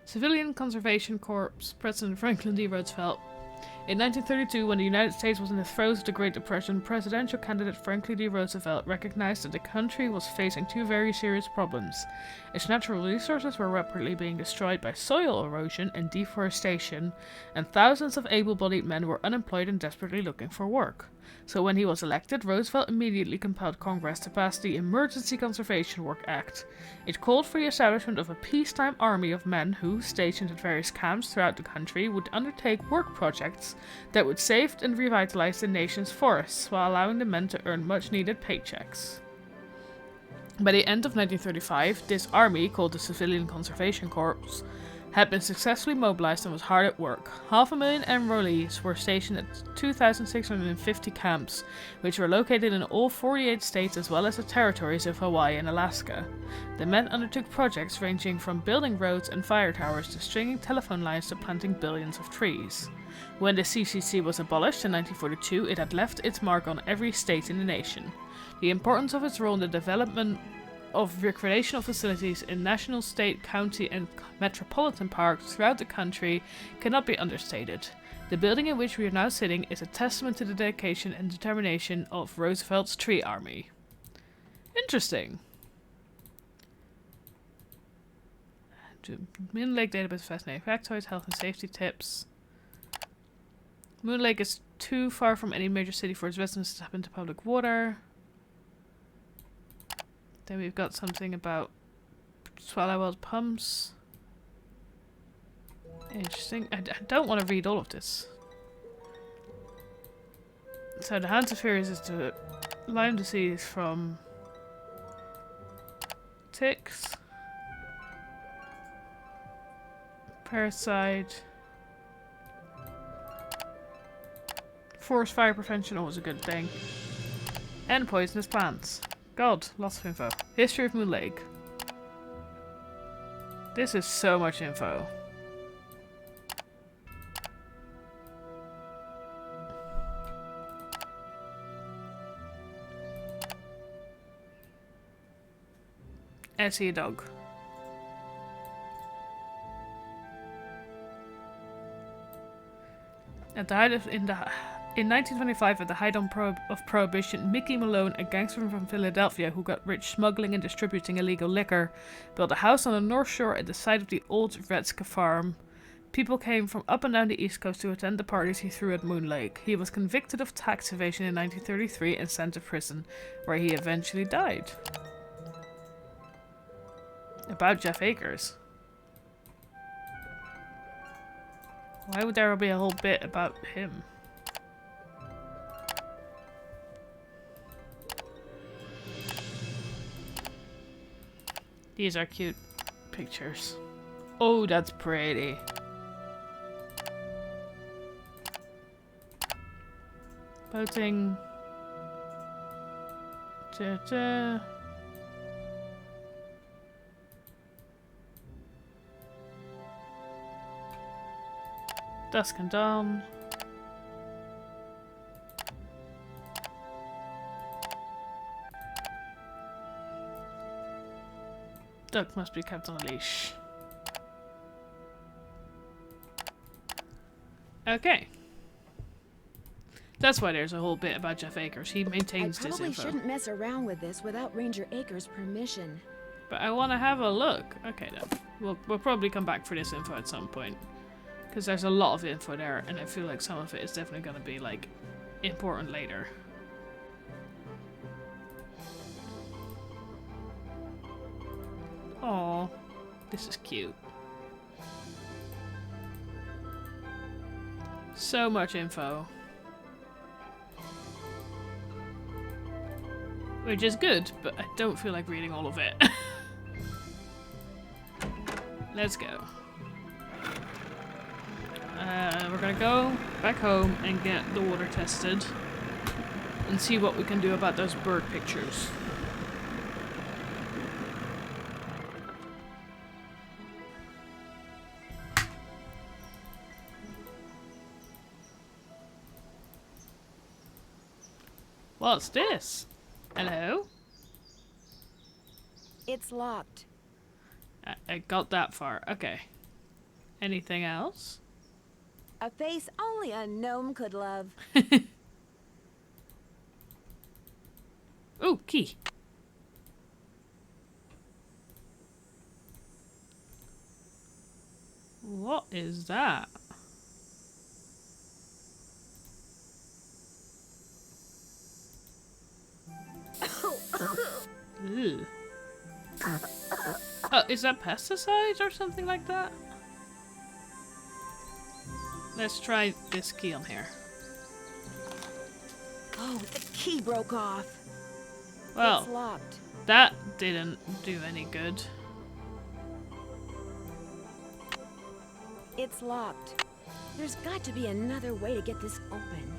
Civilian Conservation Corps President Franklin D. Roosevelt. In 1932, when the United States was in the throes of the Great Depression, presidential candidate Franklin D. Roosevelt recognized that the country was facing two very serious problems. Its natural resources were rapidly being destroyed by soil erosion and deforestation, and thousands of able-bodied men were unemployed and desperately looking for work. So when he was elected, Roosevelt immediately compelled Congress to pass the Emergency Conservation Work Act. It called for the establishment of a peacetime army of men who, stationed at various camps throughout the country, would undertake work projects that would save and revitalize the nation's forests while allowing the men to earn much-needed paychecks. By the end of 1935, this army, called the Civilian Conservation Corps, had been successfully mobilized and was hard at work. 500,000 enrollees were stationed at 2,650 camps, which were located in all 48 states as well as the territories of Hawaii and Alaska. The men undertook projects ranging from building roads and fire towers to stringing telephone lines to planting billions of trees. When the CCC was abolished in 1942, it had left its mark on every state in the nation. The importance of its role in the development of recreational facilities in national, state, county, and metropolitan parks throughout the country cannot be understated. The building in which we are now sitting is a testament to the dedication and determination of Roosevelt's tree army. Interesting. Moon Lake database, fascinating factoids, health and safety tips. Moon Lake is too far from any major city for its residents to tap into public water. Then we've got something about Swallowwell's pumps. Interesting. I don't want to read all of this. So the Hands of Fears is the Lyme disease from ticks. Parasite. Forest fire prevention, always a good thing. And poisonous plants. God, lots of info. History of Moon Lake. This is so much info. I see a dog. At the height of in 1925, at the height of Prohibition, Mickey Malone, a gangster from Philadelphia who got rich smuggling and distributing illegal liquor, built a house on the North Shore at the site of the old Retzka farm. People came from up and down the East Coast to attend the parties he threw at Moon Lake. He was convicted of tax evasion in 1933 and sent to prison, where he eventually died. About Jeff Akers. Why would there be a whole bit about him? These are cute pictures. Oh, that's pretty. Boating. Da-da. Dusk and dawn. Duck must be kept on a leash. Okay. That's why there's a whole bit about Jeff Akers. He maintains this info. I probably shouldn't mess around with this without Ranger Akers' permission. But I want to have a look. Okay, then. We'll probably come back for this info at some point. Because there's a lot of info there, and I feel like some of it is definitely going to be, like, important later. Aw, this is cute. So much info. Which is good, but I don't feel like reading all of it. Let's go. We're gonna go back home and get the water tested and see what we can do about those bird pictures. What's this? Hello? It's locked. I got that far. Okay. Anything else? A face only a gnome could love. Ooh, key. What is that? Ew. Oh, is that pesticides or something like that? Let's try this key on here. Oh, the key broke off. Well, It's locked. that didn't do any good. It's locked. There's got to be another way to get this open.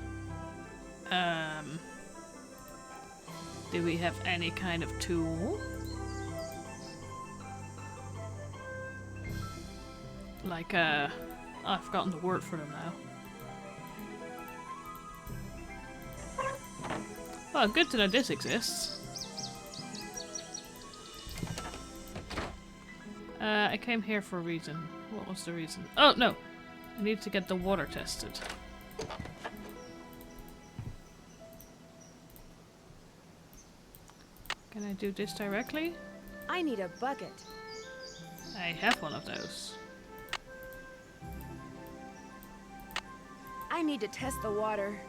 Do we have any kind of tool? Like, I've forgotten the word for them now. Well, good to know this exists. I came here for a reason. What was the reason? Oh, no! I need to get the water tested. Can I do this directly? I need a bucket. I have one of those. I need to test the water.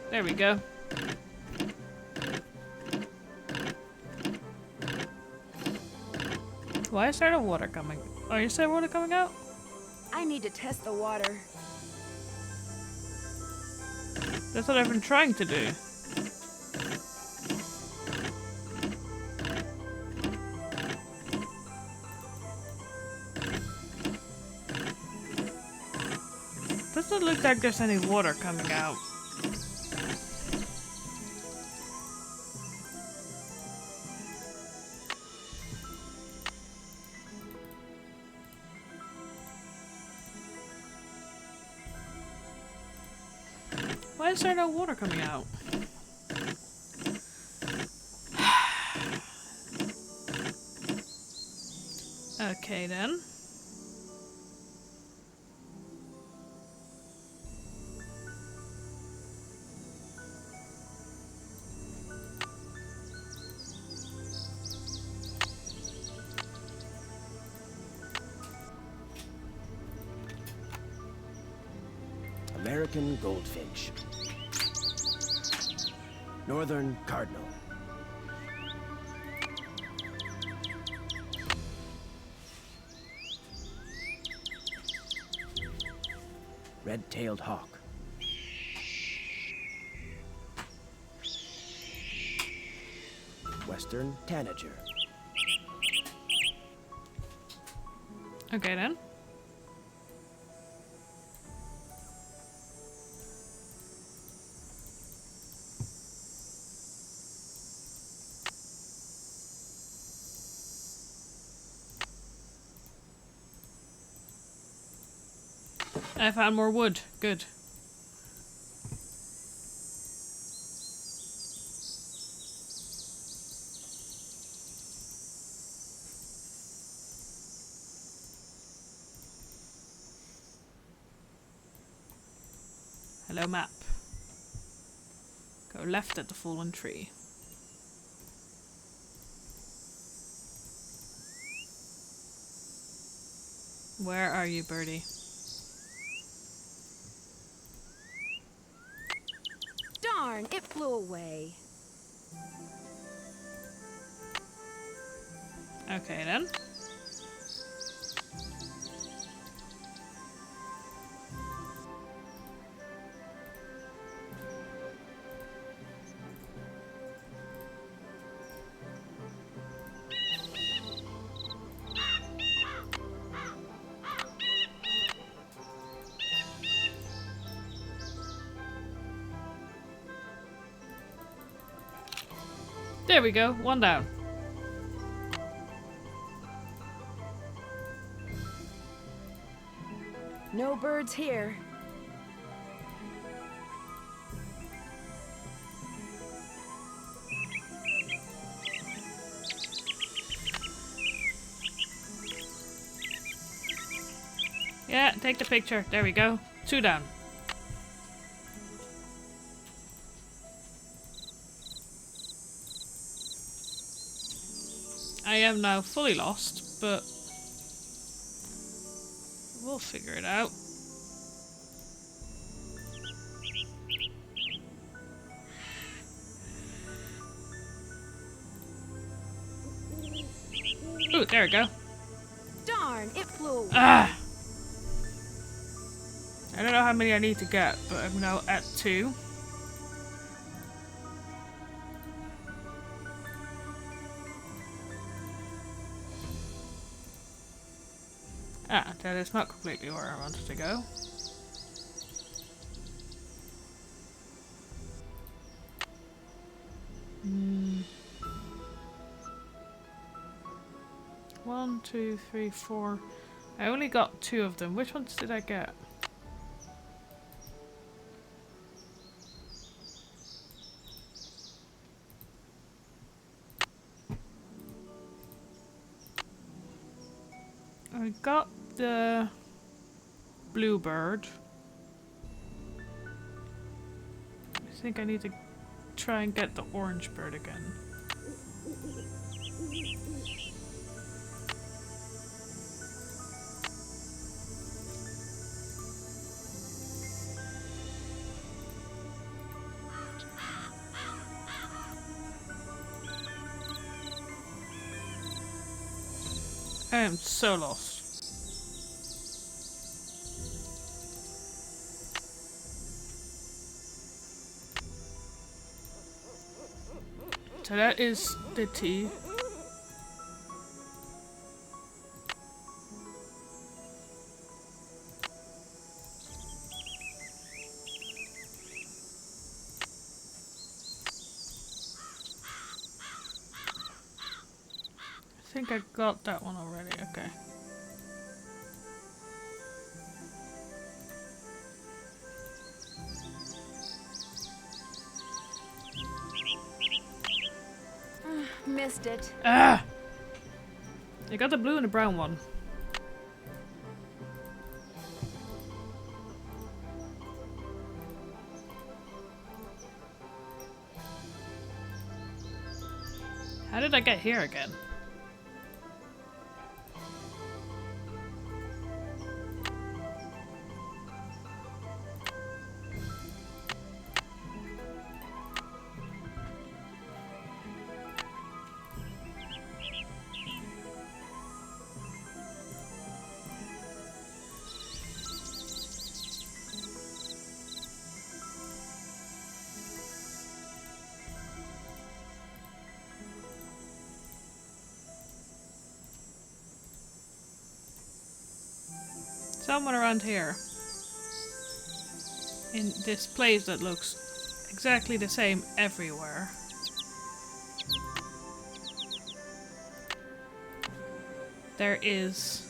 There we go. Why is there no water coming? Oh, is there water coming out? I need to test the water. That's what I've been trying to do. Doesn't look like there's any water coming out. Why is there no water coming out? Okay then. American goldfinch. Northern cardinal. Red-tailed hawk. Western tanager. Okay then. I found more wood. Good. Hello, map. Go left at the fallen tree. Where are you, birdie? Darn, it flew away. Okay then. There we go, one down. No birds here. Yeah, take the picture. There we go. 2 down. I am now fully lost, but we'll figure it out. Ooh, there we go. Darn, it flew. Ah! I don't know how many I need to get, but I'm now at 2. Ah, that is not completely where I wanted to go. Hmm. 1, 2, 3, 4. I only got 2 of them. Which ones did I get? I got the bluebird. I think I need to try and get the orange bird again. I am so lost. So that is the T. I think I got that one already, okay. Missed it. Ah! I got the blue and the brown one. How did I get here again? Somewhere around here. In this place that looks exactly the same everywhere. There is...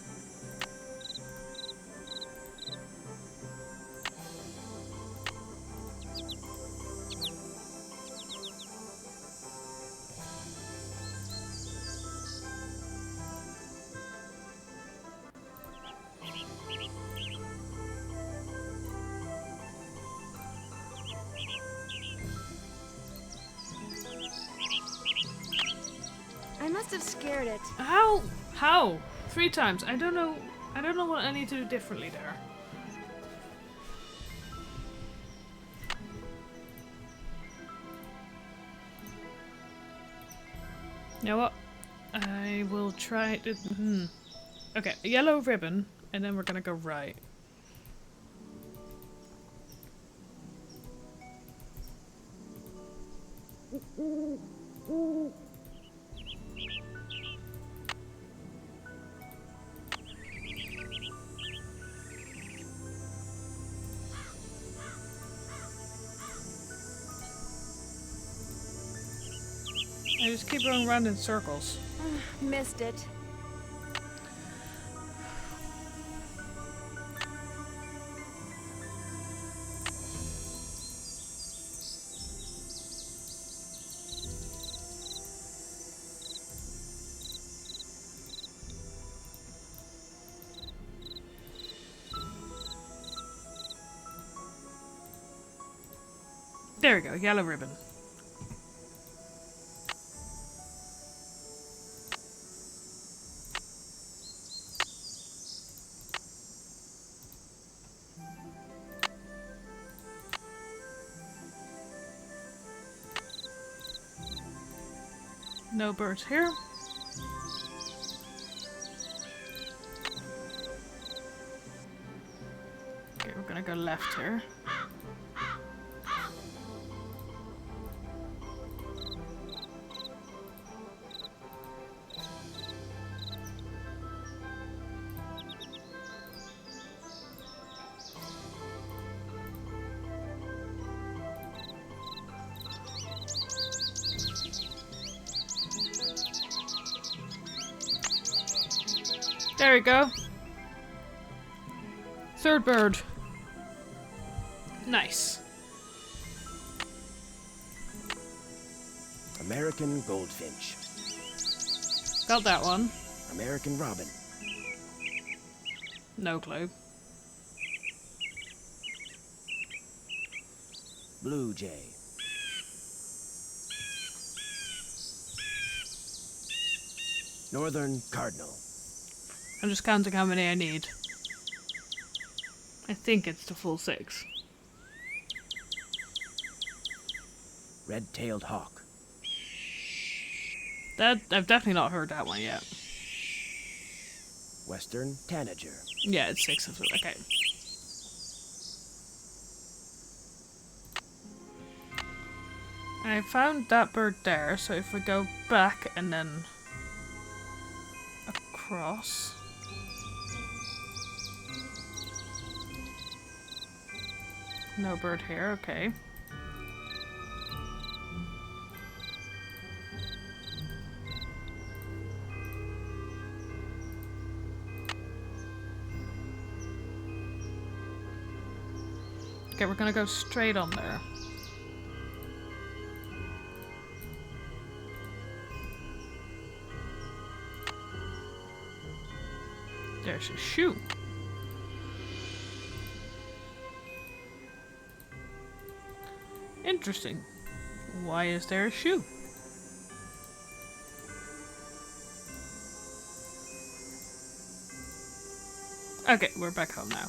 I must have scared it. How? How? 3 times. I don't know what I need to do differently there. You know what? I will try to... Okay, a yellow ribbon, and then we're gonna go right. I just keep going around in circles. Missed it. There we go, yellow ribbon. No birds here. Okay, we're gonna go left here. There we go. Third bird. Nice. American goldfinch. Got that one. American robin. No clue. Blue jay. Northern cardinal. I'm just counting how many I need. I think it's the full 6. Red-tailed hawk. That I've definitely not heard that one yet. Western tanager. Yeah, it's 6 of them. Okay. I found that bird there, so if we go back and then across. No bird here, okay. Okay, we're gonna go straight on there. There's a shoe. Interesting. Why is there a shoe? Okay, we're back home now.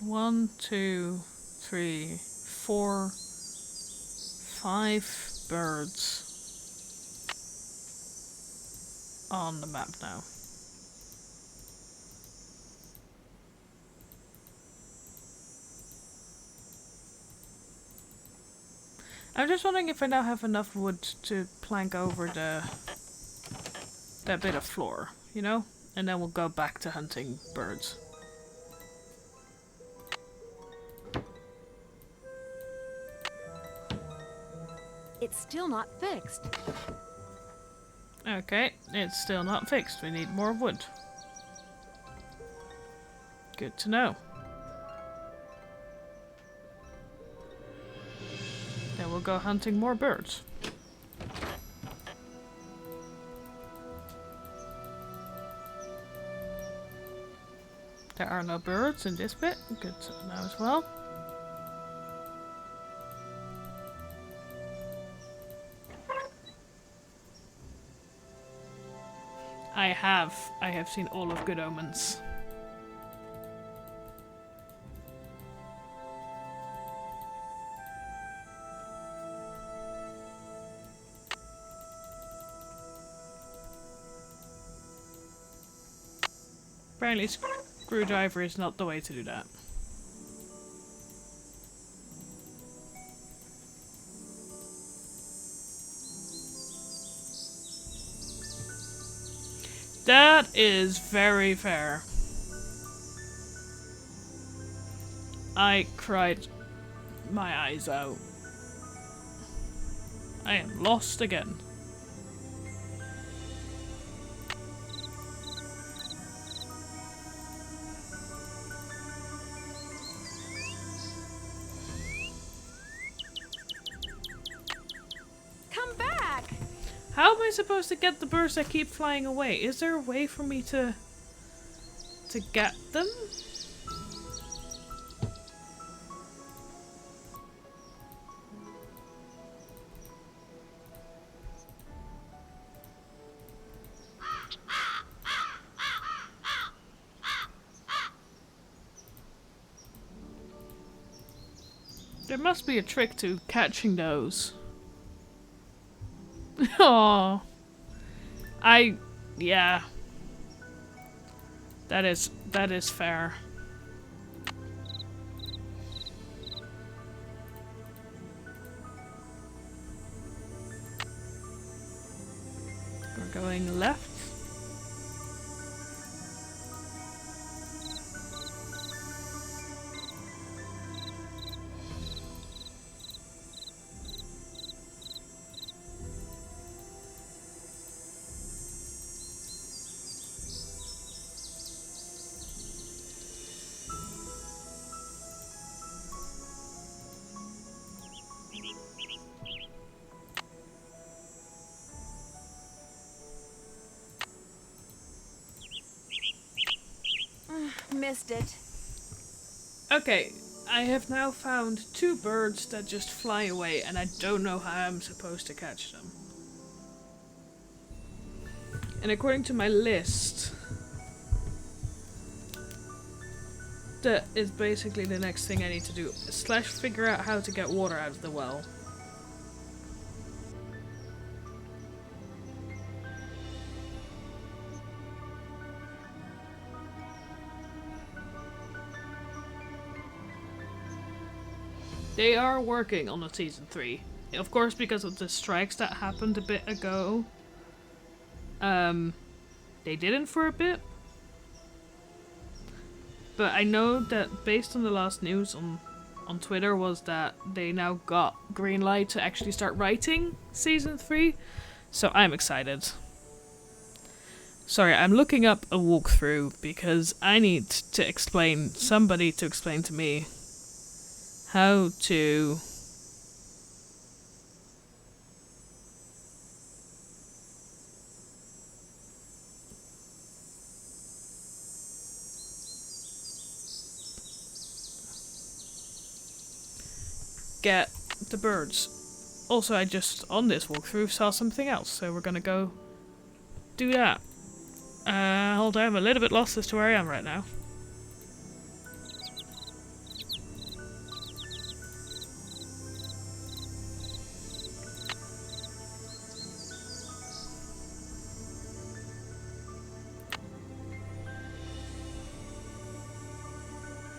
1, 2, 3, 4, 5 birds on the map now. I'm just wondering if I now have enough wood to plank over that bit of floor, you know? And then we'll go back to hunting birds. It's still not fixed. Okay, it's still not fixed. We need more wood. Good to know. Then we'll go hunting more birds. There are no birds in this bit. Good to know as well. I have seen all of Good Omens. Apparently screwdriver is not the way to do that. That is very fair. I cried my eyes out. I am lost again. Come back! How am I supposed to get the birds that keep flying away? Is there a way for me to to get them. There must be a trick to catching those. Oh, yeah. That is fair. We're going left. Missed it. Okay, I have now found 2 birds that just fly away, and I don't know how I'm supposed to catch them. And according to my list, that is basically the next thing I need to do. / figure out how to get water out of the well. They are working on the season 3. Of course, because of the strikes that happened a bit ago. They didn't for a bit. But I know that based on the last news on Twitter was that they now got green light to actually start writing season 3. So I'm excited. Sorry, I'm looking up a walkthrough because I need to somebody to explain to me how to get the birds. Also, I just, on this walkthrough, saw something else, so we're gonna go do that. Hold on, I'm a little bit lost as to where I am right now.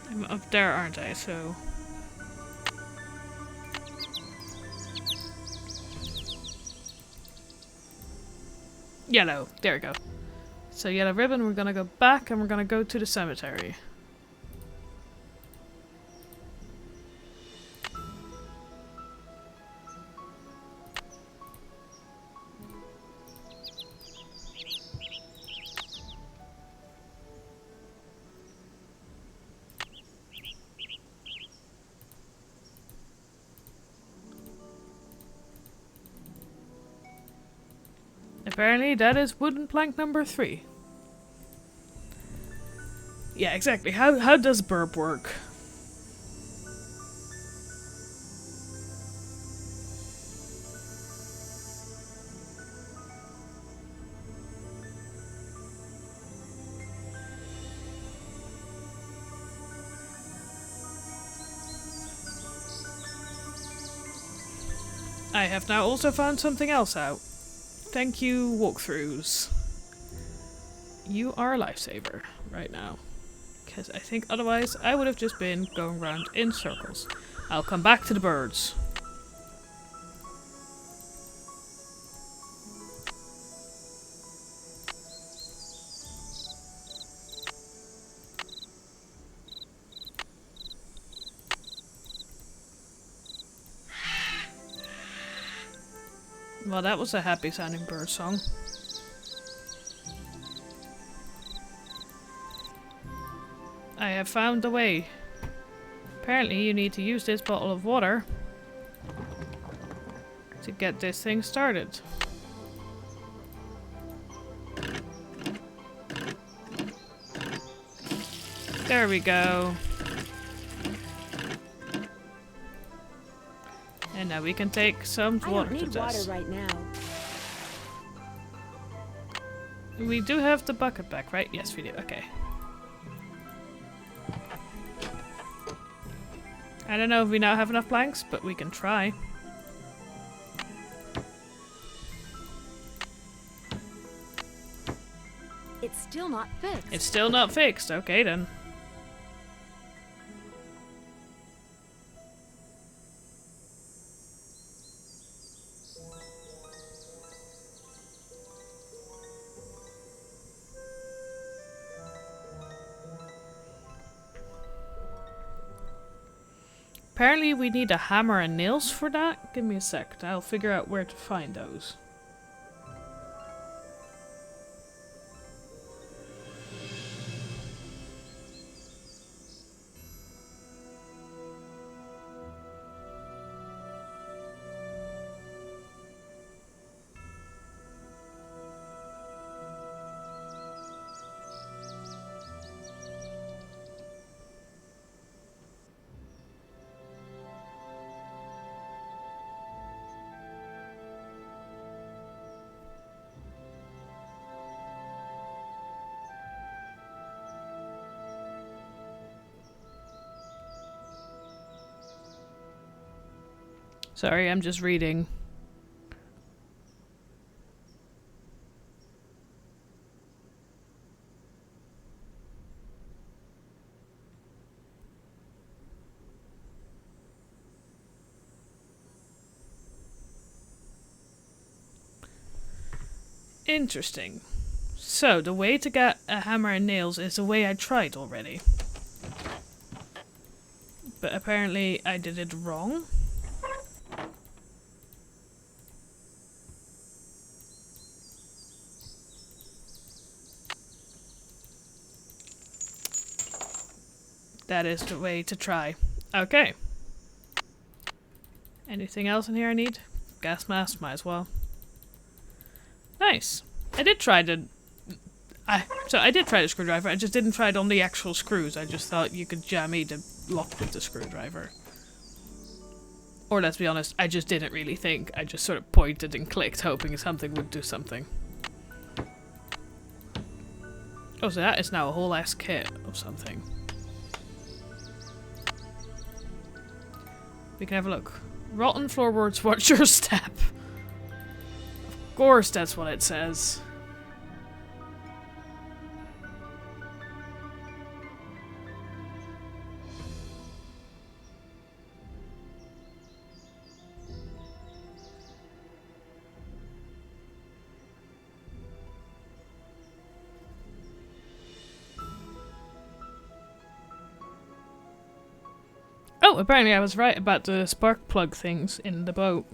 I'm up there, aren't I? So... Yellow. There we go. So yellow ribbon, we're gonna go back and we're gonna go to the cemetery. Apparently that is wooden plank number 3. Yeah, exactly. How does burp work? I have now also found something else out. Thank you, walkthroughs. You are a lifesaver right now. Because I think otherwise I would have just been going around in circles. I'll come back to the birds. Well, that was a happy sounding bird song. I have found the way. Apparently you need to use this bottle of water to get this thing started. There we go. And now we can take some I water don't to need water test. right now. We do have the bucket back, right? Yes, we do. Okay. I don't know if we now have enough planks, but we can try. It's still not fixed. It's still not fixed. Okay, then. Apparently we need a hammer and nails for that. Give me a sec. I'll figure out where to find those. Sorry, I'm just reading. Interesting. So, the way to get a hammer and nails is the way I tried already. But apparently I did it wrong. That is the way to try. Okay. Anything else in here I need? Gas mask, might as well. Nice. I did try the... I did try the screwdriver, I just didn't try it on the actual screws. I just thought you could jammy the lock with the screwdriver. Or let's be honest, I just didn't really think. I just sort of pointed and clicked, hoping something would do something. Oh, so that is now a whole ass kit of something. We can have a look. Rotten floorboards, watch your step. Of course that's what it says. Oh, apparently I was right about the spark plug things in the boat.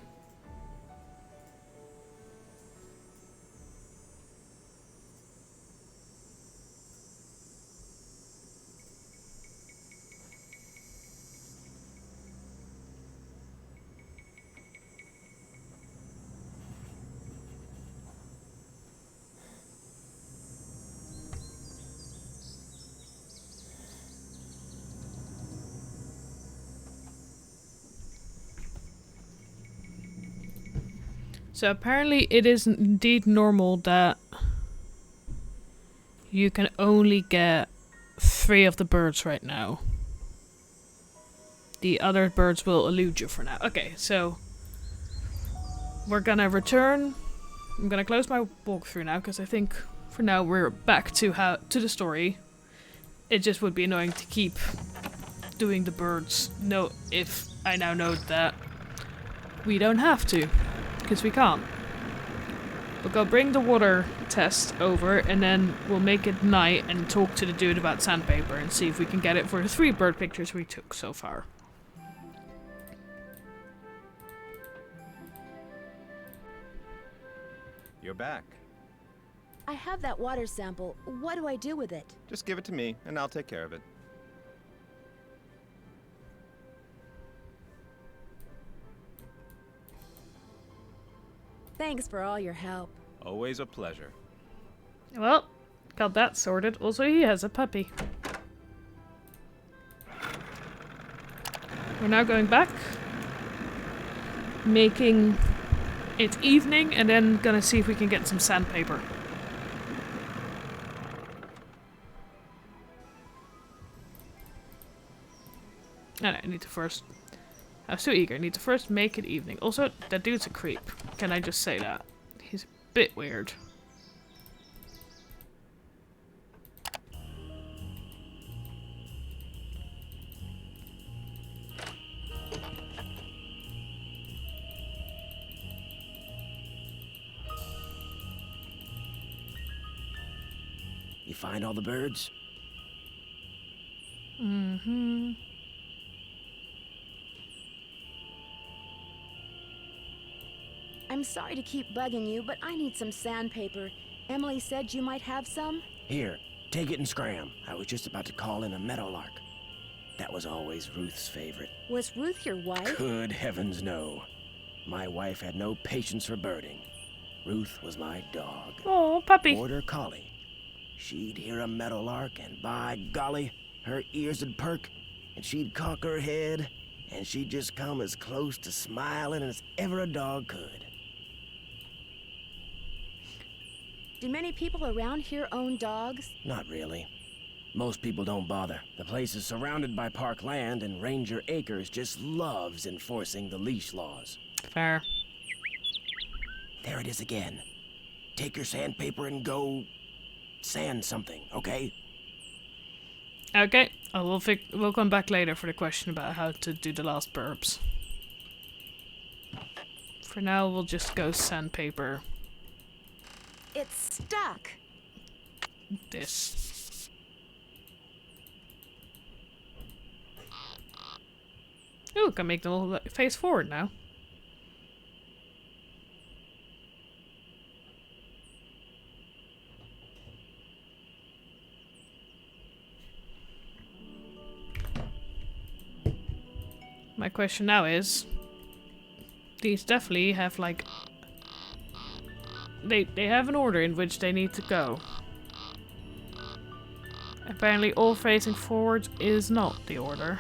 So apparently it is indeed normal that you can only get 3 of the birds right now. The other birds will elude you for now. Okay, so we're gonna return. I'm gonna close my walkthrough now because I think for now we're back to the story. It just would be annoying to keep doing the birds. No, if I now know that we don't have to. Because we can't. We'll go bring the water test over and then we'll make it night and talk to the dude about sandpaper and see if we can get it for the 3 bird pictures we took so far. You're back. I have that water sample. What do I do with it? Just give it to me, and I'll take care of it. Thanks for all your help. Always a pleasure. Well, got that sorted. Also, he has a puppy. We're now going back, making it evening, and then gonna see if we can get some sandpaper. I need to first... I was too eager. I need to first make it evening. Also, that dude's a creep. Can I just say that? He's a bit weird. You find all the birds? Mm-hmm. I'm sorry to keep bugging you, but I need some sandpaper. Emily said you might have some? Here, take it and scram. I was just about to call in a meadowlark. That was always Ruth's favorite. Was Ruth your wife? Good heavens, no. My wife had no patience for birding. Ruth was my dog. Oh, puppy. Border collie. She'd hear a meadowlark, and by golly, her ears would perk, and she'd cock her head, and she'd just come as close to smiling as ever a dog could. Do many people around here own dogs? Not really. Most people don't bother. The place is surrounded by park land, and Ranger Acres just loves enforcing the leash laws. Fair. There it is again. Take your sandpaper and go... sand something, okay? Okay. We'll come back later for the question about how to do the last burps. For now, we'll just go sandpaper It's stuck. this. Ooh, can make the little face forward now. My question now is, these definitely have like, they have an order in which they need to go. Apparently all facing forward is not the order.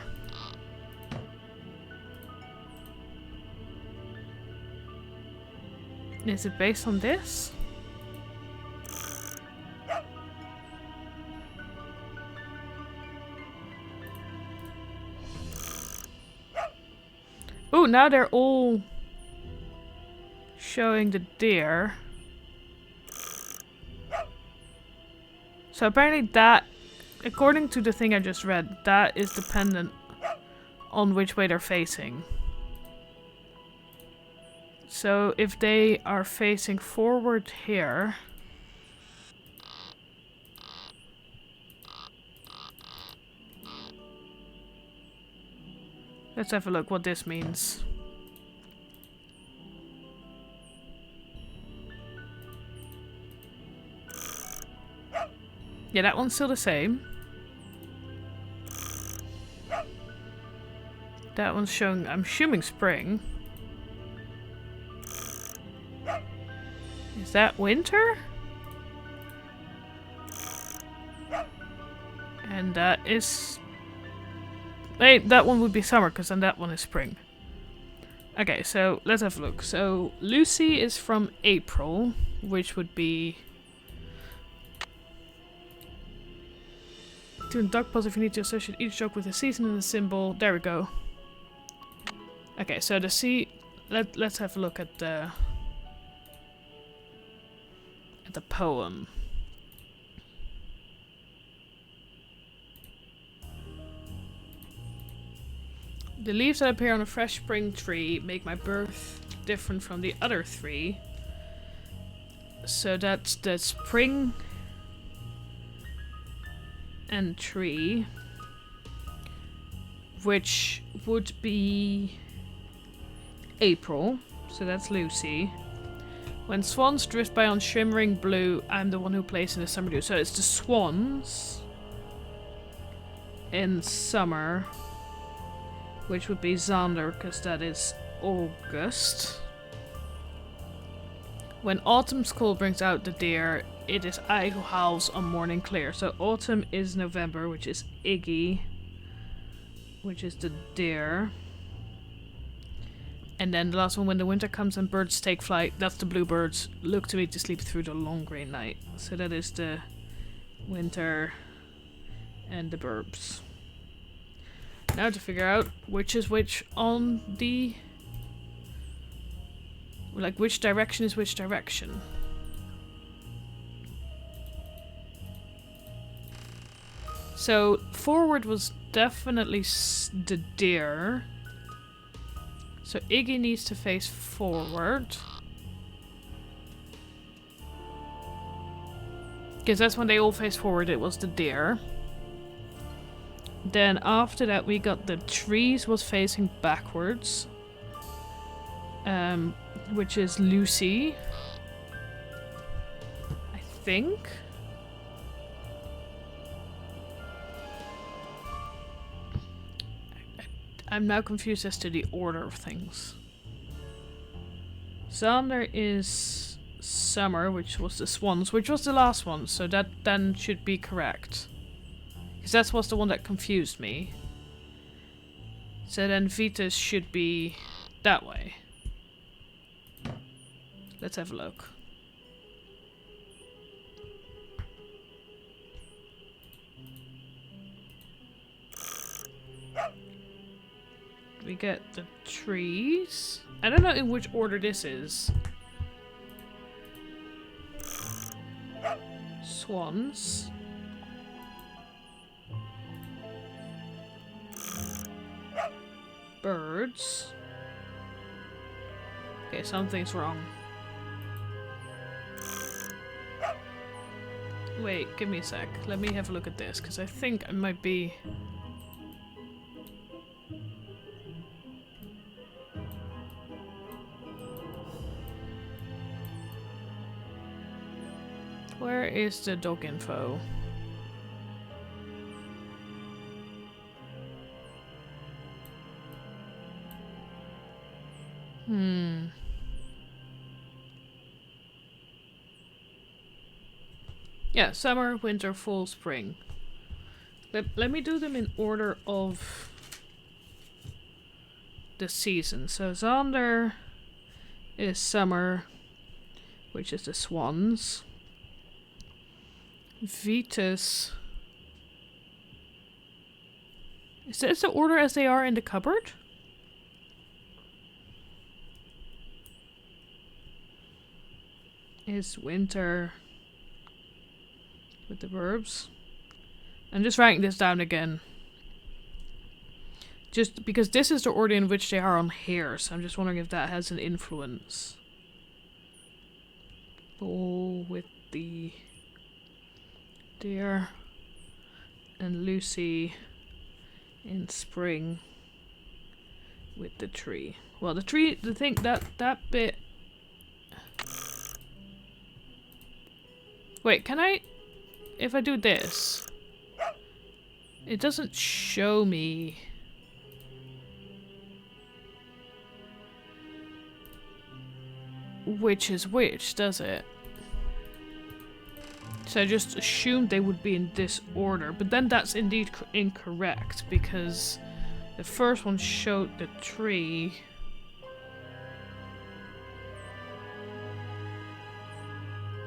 Is it based on this? Ooh, now they're all showing the deer. So apparently that, according to the thing I just read, that is dependent on which way they're facing. So if they are facing forward here... Let's have a look what this means. Yeah, that one's still the same. That one's showing, I'm assuming spring. Is that winter? And that is... Wait, that one would be summer, because then that one is spring. Okay, so let's have a look. So Lucy is from April, which would be... To dog pause if you need to associate each dog with a season and a symbol. There we go. Okay, so the let's have a look at the poem. The leaves that appear on a fresh spring tree make my birth different from the other three. So that's the spring and tree, which would be April. So that's Lucy. When swans drift by on shimmering blue, I'm the one who plays in the summer dew. So it's the swans in summer, which would be Xander, because that is August. When autumn's call brings out the deer, it is I who howls on morning clear. So autumn is November, which is Iggy, which is the deer. And then the last one, when the winter comes and birds take flight, that's the bluebirds look to me to sleep through the long grey night. So that is the winter and the burbs. Now to figure out which is which on the... like, which direction is which direction. So, forward was definitely the deer. So Iggy needs to face forward. Because that's when they all face forward, it was the deer. Then after that we got the trees was facing backwards. Which is Lucy. I think. I'm now confused as to the order of things. Xander is Summer, which was the swans, which was the last one, so that then should be correct. Because that was the one that confused me. So then Vitus should be that way. Let's have a look. We get the trees. I don't know in which order this is. Swans. Birds. Okay, something's wrong. Wait, give me a sec. Let me have a look at this, because I think I might be... Where is the dog info? Yeah, summer, winter, fall, spring. Let me do them in order of the season. So Xander is summer, which is the swans. Vitus. Is this the order as they are in the cupboard? Is winter with the verbs. I'm just writing this down again. Just because this is the order in which they are on here, so I'm just wondering if that has an influence. Ball with the deer and Lucy in spring with the tree. Well, the tree, the thing, that bit... Wait, can I... If I do this... It doesn't show me... which is which, does it? So I just assumed they would be in this order, but then that's indeed incorrect, because the first one showed the tree.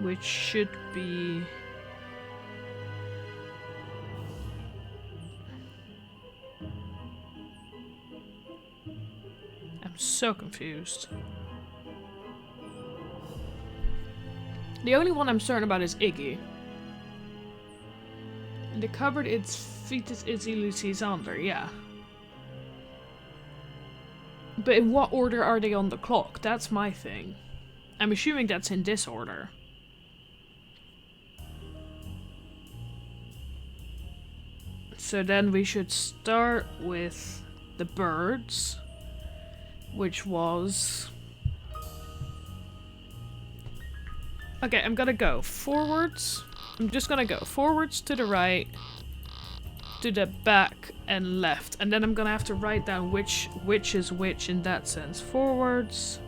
Which should be... I'm so confused. The only one I'm certain about is Iggy. In the cupboard it's Vitus, Izzy, Lucy, Xander, yeah. But in what order are they on the clock? That's my thing. I'm assuming that's in this order. So then we should start with the birds, which was... Okay, I'm gonna go forwards. I'm just gonna go forwards to the right, to the back and left. And then I'm gonna have to write down which is which in that sense. Forwards,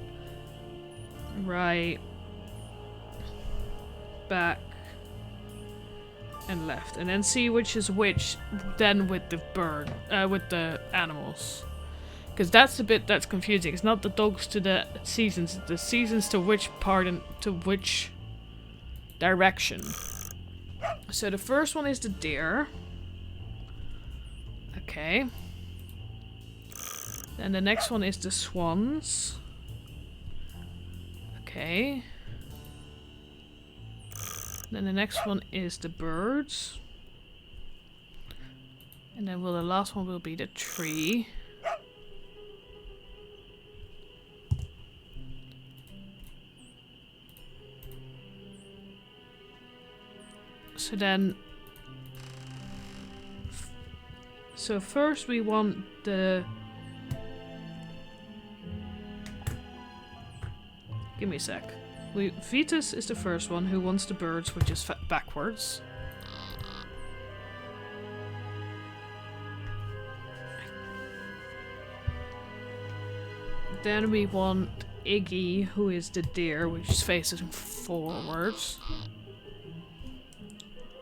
right, back, and left. And then see which is which then with the bird, with the animals. Because that's the bit that's confusing. It's not the dogs to the seasons. The seasons to which part and to which direction. So the first one is the deer. Okay. Then the next one is the swans. Okay. Then the next one is the birds. And then the last one will be the tree. So then... So first we want the... Give me a sec. Vitus is the first one who wants the birds, which is backwards. Then we want Iggy, who is the deer, which is facing forwards.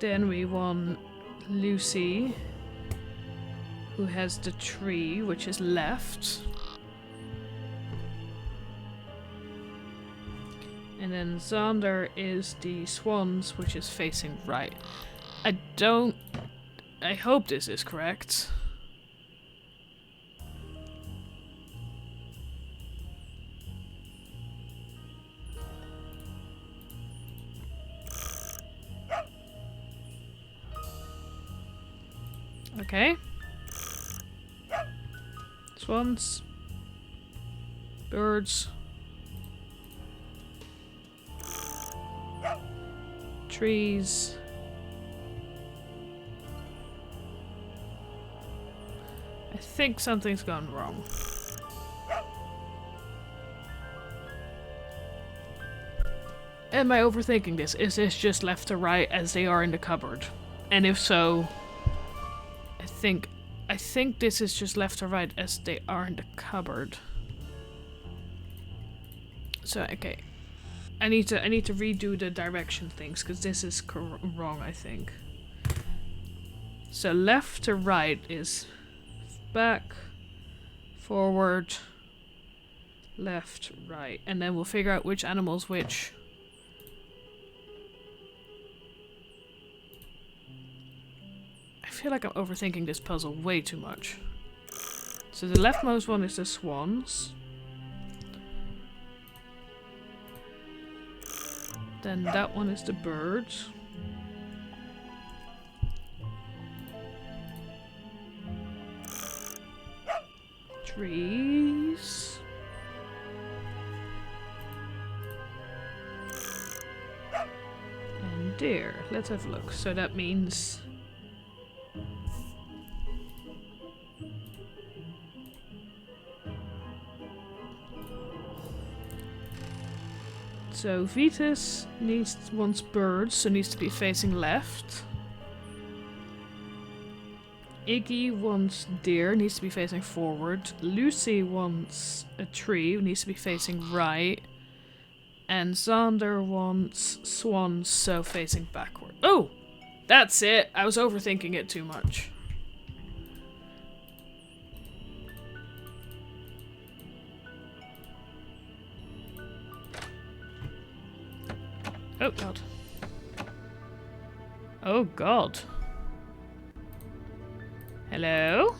Then we want Lucy, who has the tree, which is left. And then Xander is the swans, which is facing right. I hope this is correct. Okay. Swans. Birds. Trees. I think something's gone wrong. Am I overthinking this? Is this just left to right as they are in the cupboard? And if so, I think this is just left to right as they are in the cupboard. So okay, I need to redo the direction things because this is wrong, I think. So left to right is back, forward, left, right, and then we'll figure out which animal's which. I feel like I'm overthinking this puzzle way too much. So the leftmost one is the swans. Then that one is the birds. Trees. And deer. Let's have a look. So that means... So Vitus wants birds, so needs to be facing left. Iggy wants deer, needs to be facing forward. Lucy wants a tree, needs to be facing right. And Xander wants swans, so facing backward. Oh! That's it! I was overthinking it too much. Oh god. Oh god. Hello?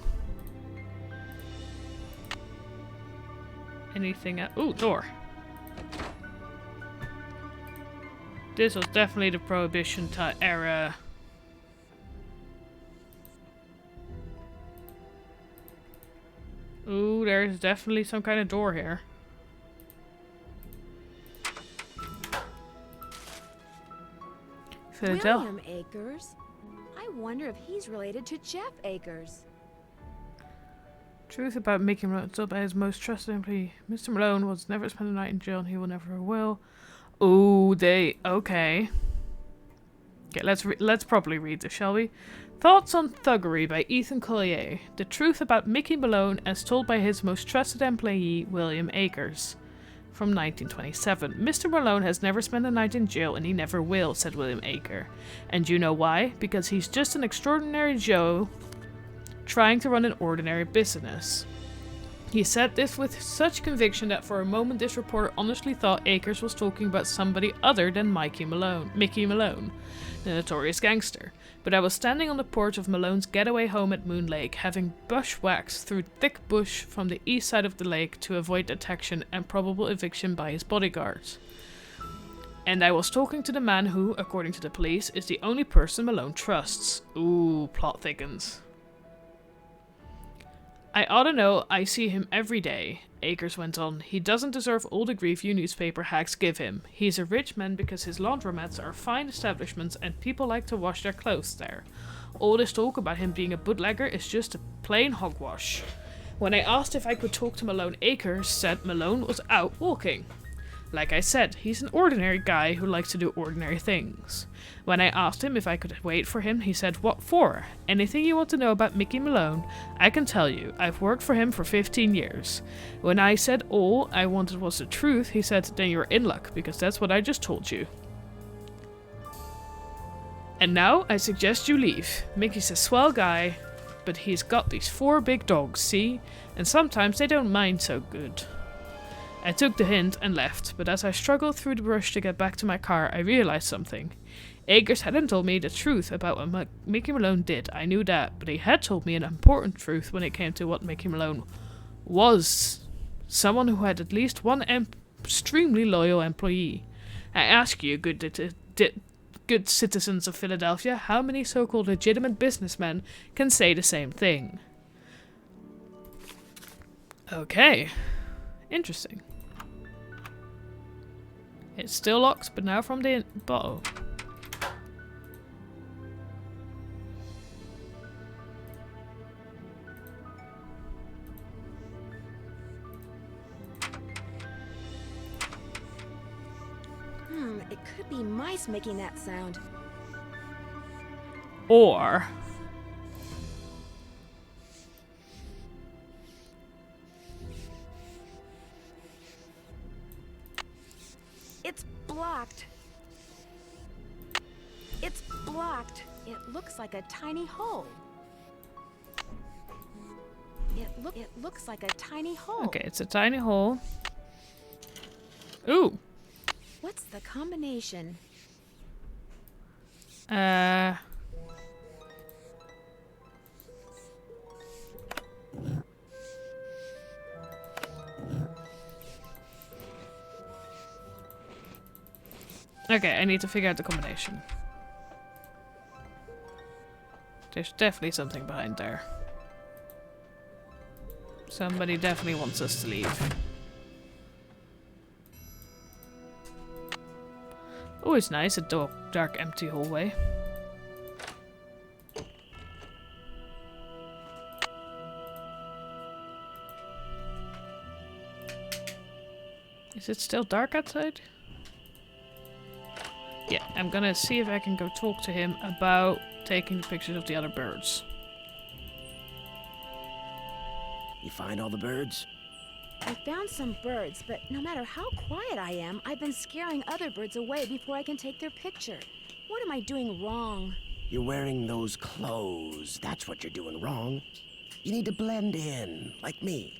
Anything else? Ooh, door. This was definitely the Prohibition era. Ooh, there's definitely some kind of door here. William Akers? I wonder if he's related to Jeff Akers. Truth about Mickey Malone told by his most trusted employee. Mr. Malone was never spent a night in jail and he will never will. Ooh, okay. Okay, let's properly read this, shall we? Thoughts on Thuggery by Ethan Collier. The truth about Mickey Malone as told by his most trusted employee, William Akers. From 1927. Mr. Malone has never spent a night in jail and he never will, said William Aker. And you know why? Because he's just an extraordinary Joe trying to run an ordinary business. He said this with such conviction that for a moment this reporter honestly thought Akers was talking about somebody other than Mickey Malone, the notorious gangster. But I was standing on the porch of Malone's getaway home at Moon Lake, having bushwhacked through thick bush from the east side of the lake to avoid detection and probable eviction by his bodyguards. And I was talking to the man who, according to the police, is the only person Malone trusts. Ooh, plot thickens. I ought to know, I see him every day, Akers went on. He doesn't deserve all the grief you newspaper hacks give him. He's a rich man because his laundromats are fine establishments and people like to wash their clothes there. All this talk about him being a bootlegger is just a plain hogwash. When I asked if I could talk to Malone, Akers said Malone was out walking. Like I said, he's an ordinary guy who likes to do ordinary things. When I asked him if I could wait for him, he said, "What for? Anything you want to know about Mickey Malone? I can tell you. I've worked for him for 15 years. When I said all I wanted was the truth, he said, then you're in luck, because that's what I just told you. And now I suggest you leave. Mickey's a swell guy, but he's got these 4 big dogs, see? And sometimes they don't mind so good." I took the hint and left, but as I struggled through the brush to get back to my car, I realized something. Akers hadn't told me the truth about what Mickey Malone did, I knew that, but he had told me an important truth when it came to what Mickey Malone was. Someone who had at least one extremely loyal employee. I ask you, good citizens of Philadelphia, how many so-called legitimate businessmen can say the same thing? Okay. Interesting. It still locks, but now from the bottle. It could be mice making that sound. Or it's blocked. It's blocked. It looks like a tiny hole. It looks like a tiny hole. okay, it's a tiny hole. Ooh. What's the combination? Okay, I need to figure out the combination. There's definitely something behind there. Somebody definitely wants us to leave. Always nice, a dark, empty hallway. Is it still dark outside? Yeah, I'm gonna see if I can go talk to him about taking the pictures of the other birds. You find all the birds? I found some birds, but no matter how quiet I am, I've been scaring other birds away before I can take their picture. What am I doing wrong? You're wearing those clothes. That's what you're doing wrong. You need to blend in, like me.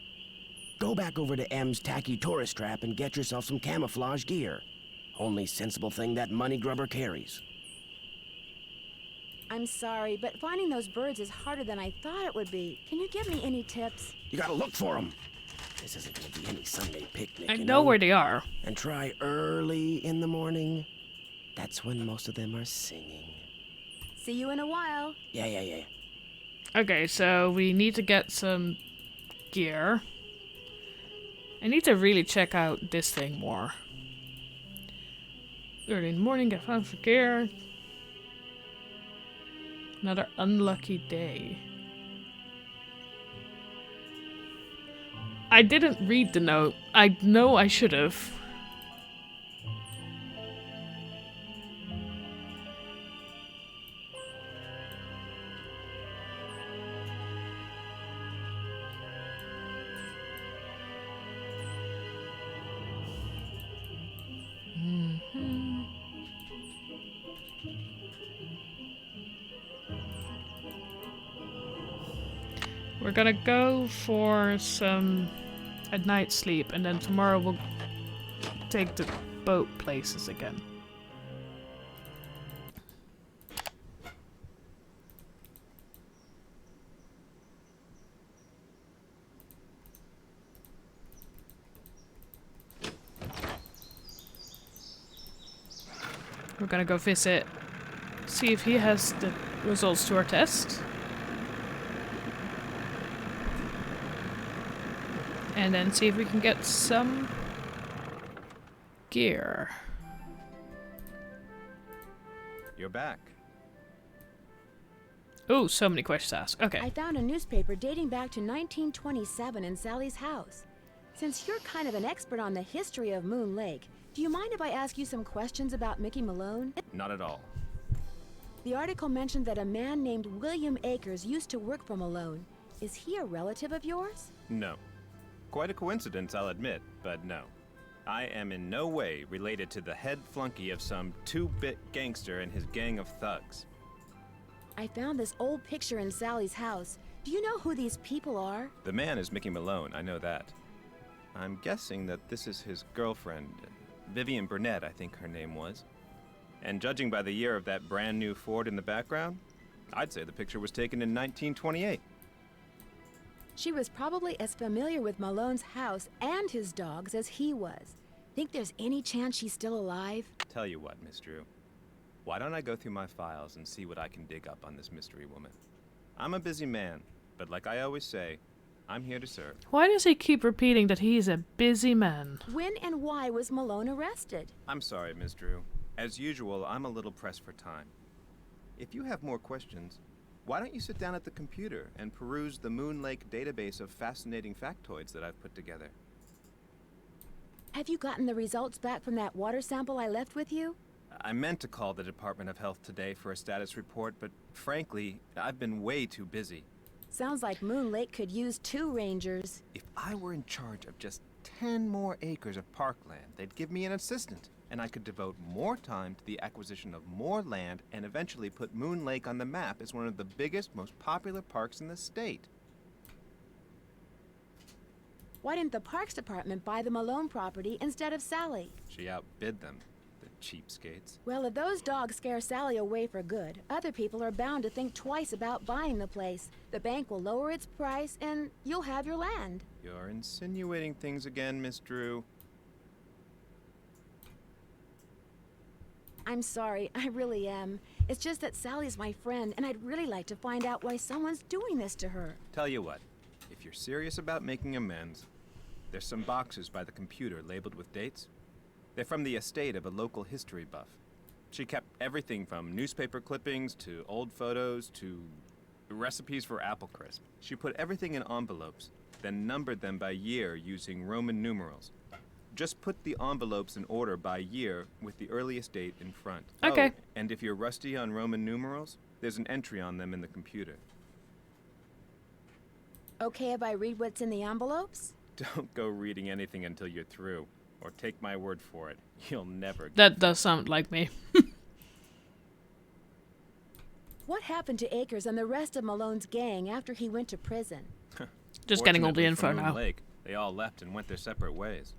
Go back over to M's tacky tourist trap and get yourself some camouflage gear. Only sensible thing that money grubber carries. I'm sorry, but finding those birds is harder than I thought it would be. Can you give me any tips? You gotta look for them. This isn't gonna be any Sunday picnic, I you know where they are. And try early in the morning. That's when most of them are singing. See you in a while. Yeah. Okay, so we need to get some gear. I need to really check out this thing more. Early in the morning, get found for gear. Another unlucky day. I didn't read the note. I know I should have. We're gonna go for a night's sleep, and then tomorrow we'll take the boat places again. We're gonna go visit, see if he has the results to our test. And then see if we can get some gear. You're back. Oh, so many questions asked. Okay. I found a newspaper dating back to 1927 in Sally's house. Since you're kind of an expert on the history of Moon Lake, do you mind if I ask you some questions about Mickey Malone? Not at all. The article mentioned that a man named William Akers used to work for Malone. Is he a relative of yours? No. Quite a coincidence, I'll admit, but no. I am in no way related to the head flunky of some two-bit gangster and his gang of thugs. I found this old picture in Sally's house. Do you know who these people are? The man is Mickey Malone, I know that. I'm guessing that this is his girlfriend, Vivian Burnett, I think her name was. And judging by the year of that brand new Ford in the background, I'd say the picture was taken in 1928. She was probably as familiar with Malone's house and his dogs as he was. Think there's any chance she's still alive? Tell you what, Miss Drew. Why don't I go through my files and see what I can dig up on this mystery woman? I'm a busy man, but like I always say, I'm here to serve. Why does he keep repeating that he's a busy man? When and why was Malone arrested? I'm sorry, Miss Drew. As usual, I'm a little pressed for time. If you have more questions, why don't you sit down at the computer and peruse the Moon Lake database of fascinating factoids that I've put together? Have you gotten the results back from that water sample I left with you? I meant to call the Department of Health today for a status report, but frankly, I've been way too busy. Sounds like Moon Lake could use 2 rangers. If I were in charge of just 10 more acres of parkland, they'd give me an assistant, and I could devote more time to the acquisition of more land and eventually put Moon Lake on the map as one of the biggest, most popular parks in the state. Why didn't the Parks Department buy the Malone property instead of Sally? She outbid them, the cheapskates. Well, if those dogs scare Sally away for good, other people are bound to think twice about buying the place. The bank will lower its price, and you'll have your land. You're insinuating things again, Miss Drew. I'm sorry, I really am. It's just that Sally's my friend, and I'd really like to find out why someone's doing this to her. Tell you what, if you're serious about making amends, there's some boxes by the computer labeled with dates. They're from the estate of a local history buff. She kept everything from newspaper clippings to old photos to recipes for apple crisp. She put everything in envelopes, then numbered them by year using Roman numerals. Just put the envelopes in order by year with the earliest date in front. Okay. Oh, and if you're rusty on Roman numerals, there's an entry on them in the computer. Okay if I read what's in the envelopes? Don't go reading anything until you're through. Or take my word for it. You'll never get That does sound like me. What happened to Akers and the rest of Malone's gang after he went to prison? Just getting all the Fortunately info for Moon now. Lake, they all left and went their separate ways.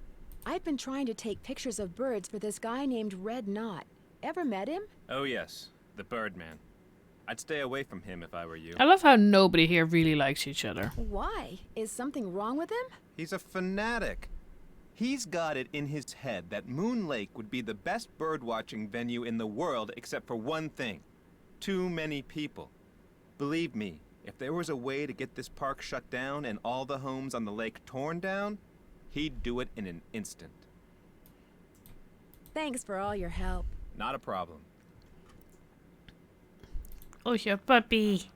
I've been trying to take pictures of birds for this guy named Red Knot. Ever met him? Oh yes, the Birdman. I'd stay away from him if I were you. I love how nobody here really likes each other. Why? Is something wrong with him? He's a fanatic. He's got it in his head that Moon Lake would be the best birdwatching venue in the world except for one thing. Too many people. Believe me, if there was a way to get this park shut down and all the homes on the lake torn down, he'd do it in an instant. Thanks for all your help. Not a problem. Oh, your puppy.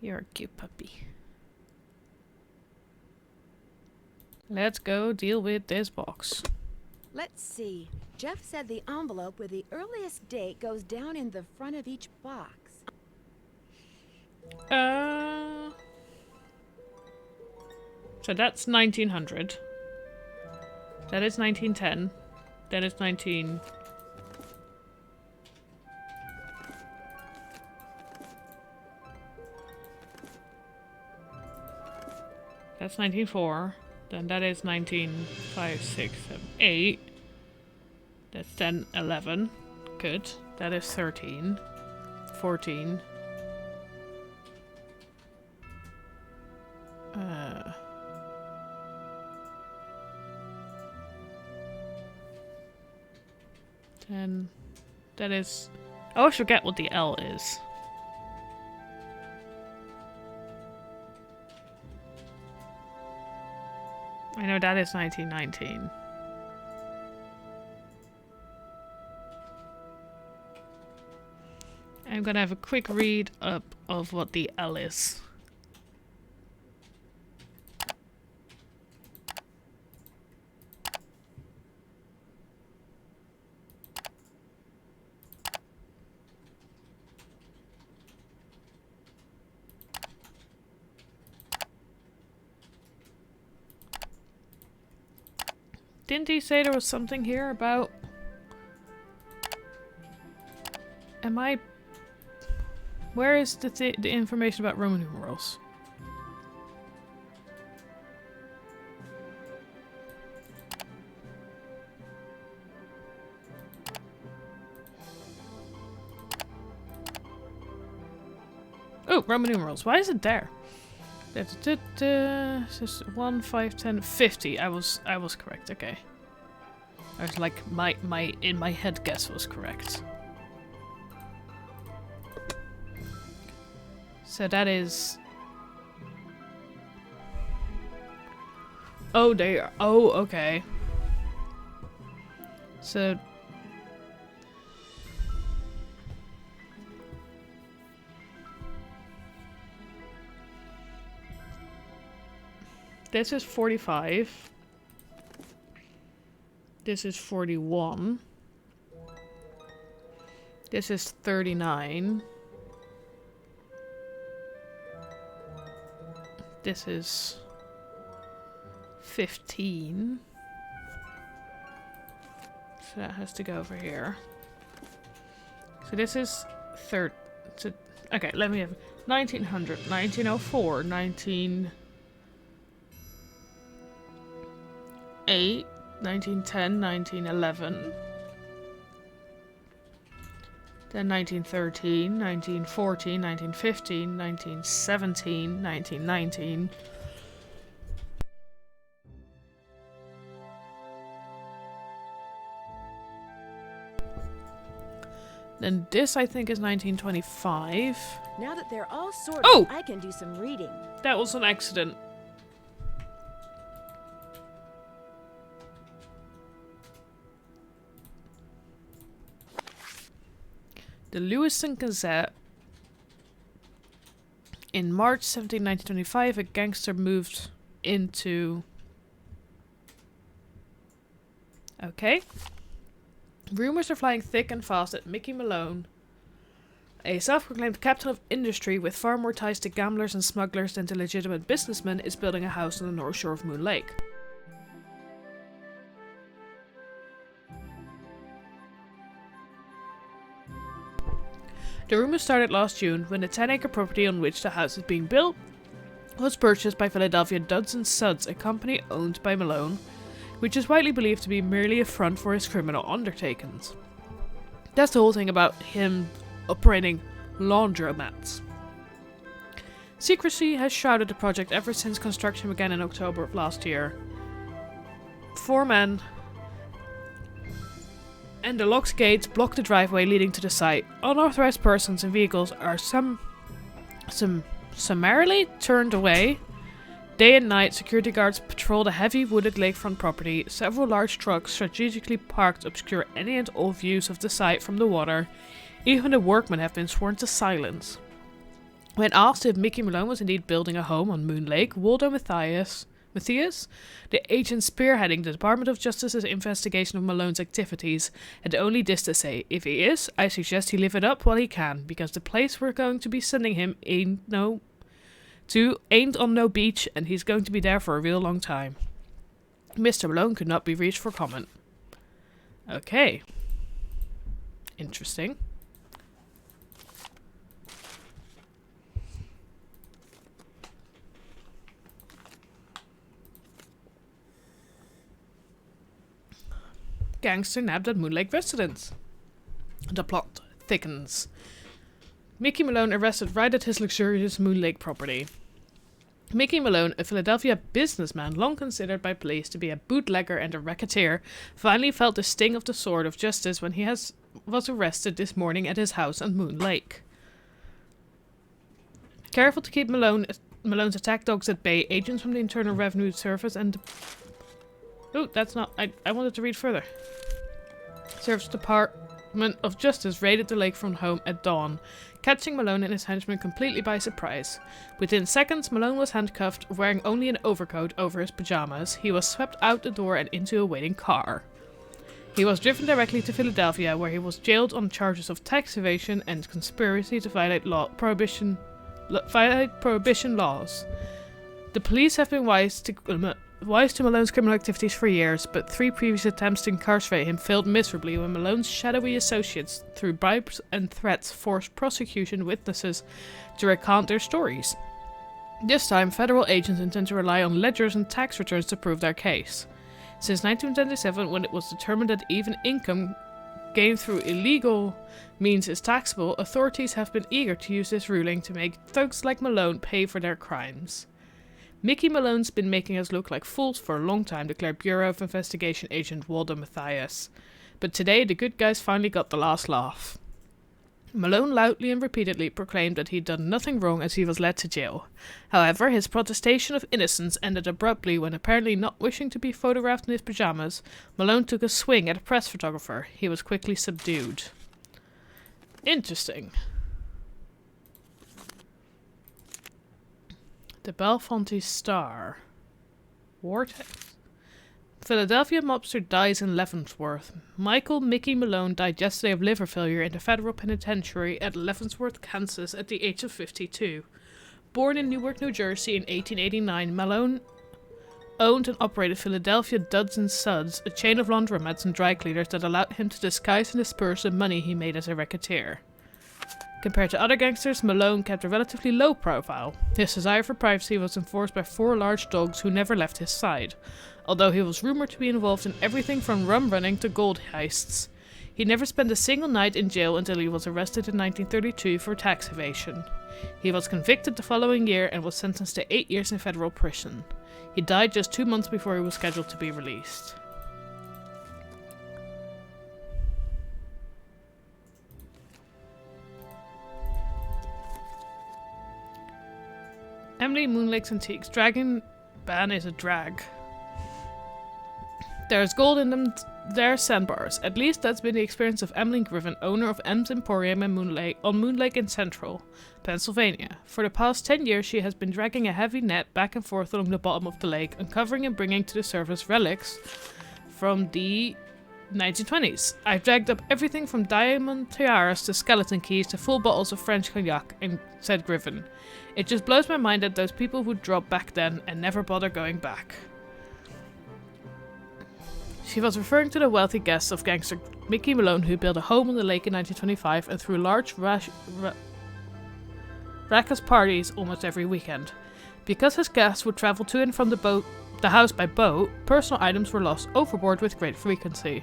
You're a cute puppy. Let's go deal with this box. Let's see. Jeff said the envelope with the earliest date goes down in the front of each box. So that's 1900. That is 1910. Then it's 19... That's 1904. Then that is 1905, 6, 7, 8. That's 10, 11. Good. That is 13. 14. Then that is... I always forget what the L is. I know that is 1919. I'm gonna have a quick read up of what the L is. Didn't he say there was something here about... Am I... Where is the information about Roman numerals? Oh, Roman numerals. Why is it there? That's 1, 5, 10, 50. I was correct. Okay. I was like my in my head guess was correct. So that is. Oh, they are. Oh, okay. So. This is 45. This is 41. This is 39. This is 15. So that has to go over here. So this is okay, let me have 1900, 1904, 1908, 1910, 1911. Then 1913, 1914, 1915, 1917, 1919. Then this, I think, is 1925. Now that they're all sorted, Oh! I can do some reading. That was an accident. The Lewiston Gazette. In March 17, 1925, a gangster moved into... Okay. Rumors are flying thick and fast that Mickey Malone, a self-proclaimed captain of industry with far more ties to gamblers and smugglers than to legitimate businessmen, is building a house on the north shore of Moon Lake. The rumor started last June when the 10-acre property on which the house is being built was purchased by Philadelphia Dodds & Sons, a company owned by Malone, which is widely believed to be merely a front for his criminal undertakings. That's the whole thing about him operating laundromats. Secrecy has shrouded the project ever since construction began in October of last year. 4 men and the locked gates block the driveway leading to the site. Unauthorized persons and vehicles are summarily turned away. Day and night, security guards patrol the heavy wooded lakefront property. Several large trucks strategically parked obscure any and all views of the site from the water. Even the workmen have been sworn to silence. When asked if Mickey Malone was indeed building a home on Moon Lake, Waldo Matthias, the agent spearheading the Department of Justice's investigation of Malone's activities, had only this to say: "If he is, I suggest he live it up while he can, because the place we're going to be sending him ain't on no beach, and he's going to be there for a real long time." Mr. Malone could not be reached for comment. Okay. Interesting. gangster nabbed at Moon Lake residence. The plot thickens. Mickey Malone arrested right at his luxurious Moon Lake property. Mickey Malone, a Philadelphia businessman long considered by police to be a bootlegger and a racketeer, finally felt the sting of the sword of justice when he was arrested this morning at his house on Moon Lake. Careful to keep Malone's attack dogs at bay, agents from the Internal Revenue Service and... Oh, that's not... I wanted to read further. Service Department of Justice raided the lakefront home at dawn, catching Malone and his henchmen completely by surprise. Within seconds, Malone was handcuffed, wearing only an overcoat over his pajamas. He was swept out the door and into a waiting car. He was driven directly to Philadelphia, where he was jailed on charges of tax evasion and conspiracy to violate prohibition laws. The police have been wise to Malone's criminal activities for years, but 3 previous attempts to incarcerate him failed miserably when Malone's shadowy associates, through bribes and threats, forced prosecution witnesses to recount their stories. This time, federal agents intend to rely on ledgers and tax returns to prove their case. Since 1927, when it was determined that even income gained through illegal means is taxable, authorities have been eager to use this ruling to make thugs like Malone pay for their crimes. Mickey Malone's been making us look like fools for a long time, declared Bureau of Investigation agent Waldo Mathias. But today, the good guys finally got the last laugh. Malone loudly and repeatedly proclaimed that he'd done nothing wrong as he was led to jail. However, his protestation of innocence ended abruptly when, apparently not wishing to be photographed in his pajamas, Malone took a swing at a press photographer. He was quickly subdued. Interesting. The Belfonte Star. Vortex. Philadelphia mobster dies in Leavenworth. Michael Mickey Malone died yesterday of liver failure in the federal penitentiary at Leavenworth, Kansas at the age of 52. Born in Newark, New Jersey in 1889, Malone owned and operated Philadelphia Duds and Suds, a chain of laundromats and dry cleaners that allowed him to disguise and disperse the money he made as a racketeer. Compared to other gangsters, Malone kept a relatively low profile. His desire for privacy was enforced by 4 large dogs who never left his side, although he was rumored to be involved in everything from rum running to gold heists. He never spent a single night in jail until he was arrested in 1932 for tax evasion. He was convicted the following year and was sentenced to 8 years in federal prison. He died just 2 months before he was scheduled to be released. Emily Moon Lake's Antiques. Dragon ban is a drag. There's gold in them, there's sandbars. At least that's been the experience of Emily Griffin, owner of M's Emporium on Moon Lake in Central, Pennsylvania. For the past 10 years, she has been dragging a heavy net back and forth along the bottom of the lake, uncovering and bringing to the surface relics from the 1920s. I've dragged up everything from diamond tiaras to skeleton keys to full bottles of French cognac, said Griffin. It just blows my mind that those people would drop back then and never bother going back. She was referring to the wealthy guests of gangster Mickey Malone, who built a home on the lake in 1925 and threw large raucous parties almost every weekend. Because his guests would travel to and from the house by boat, personal items were lost overboard with great frequency.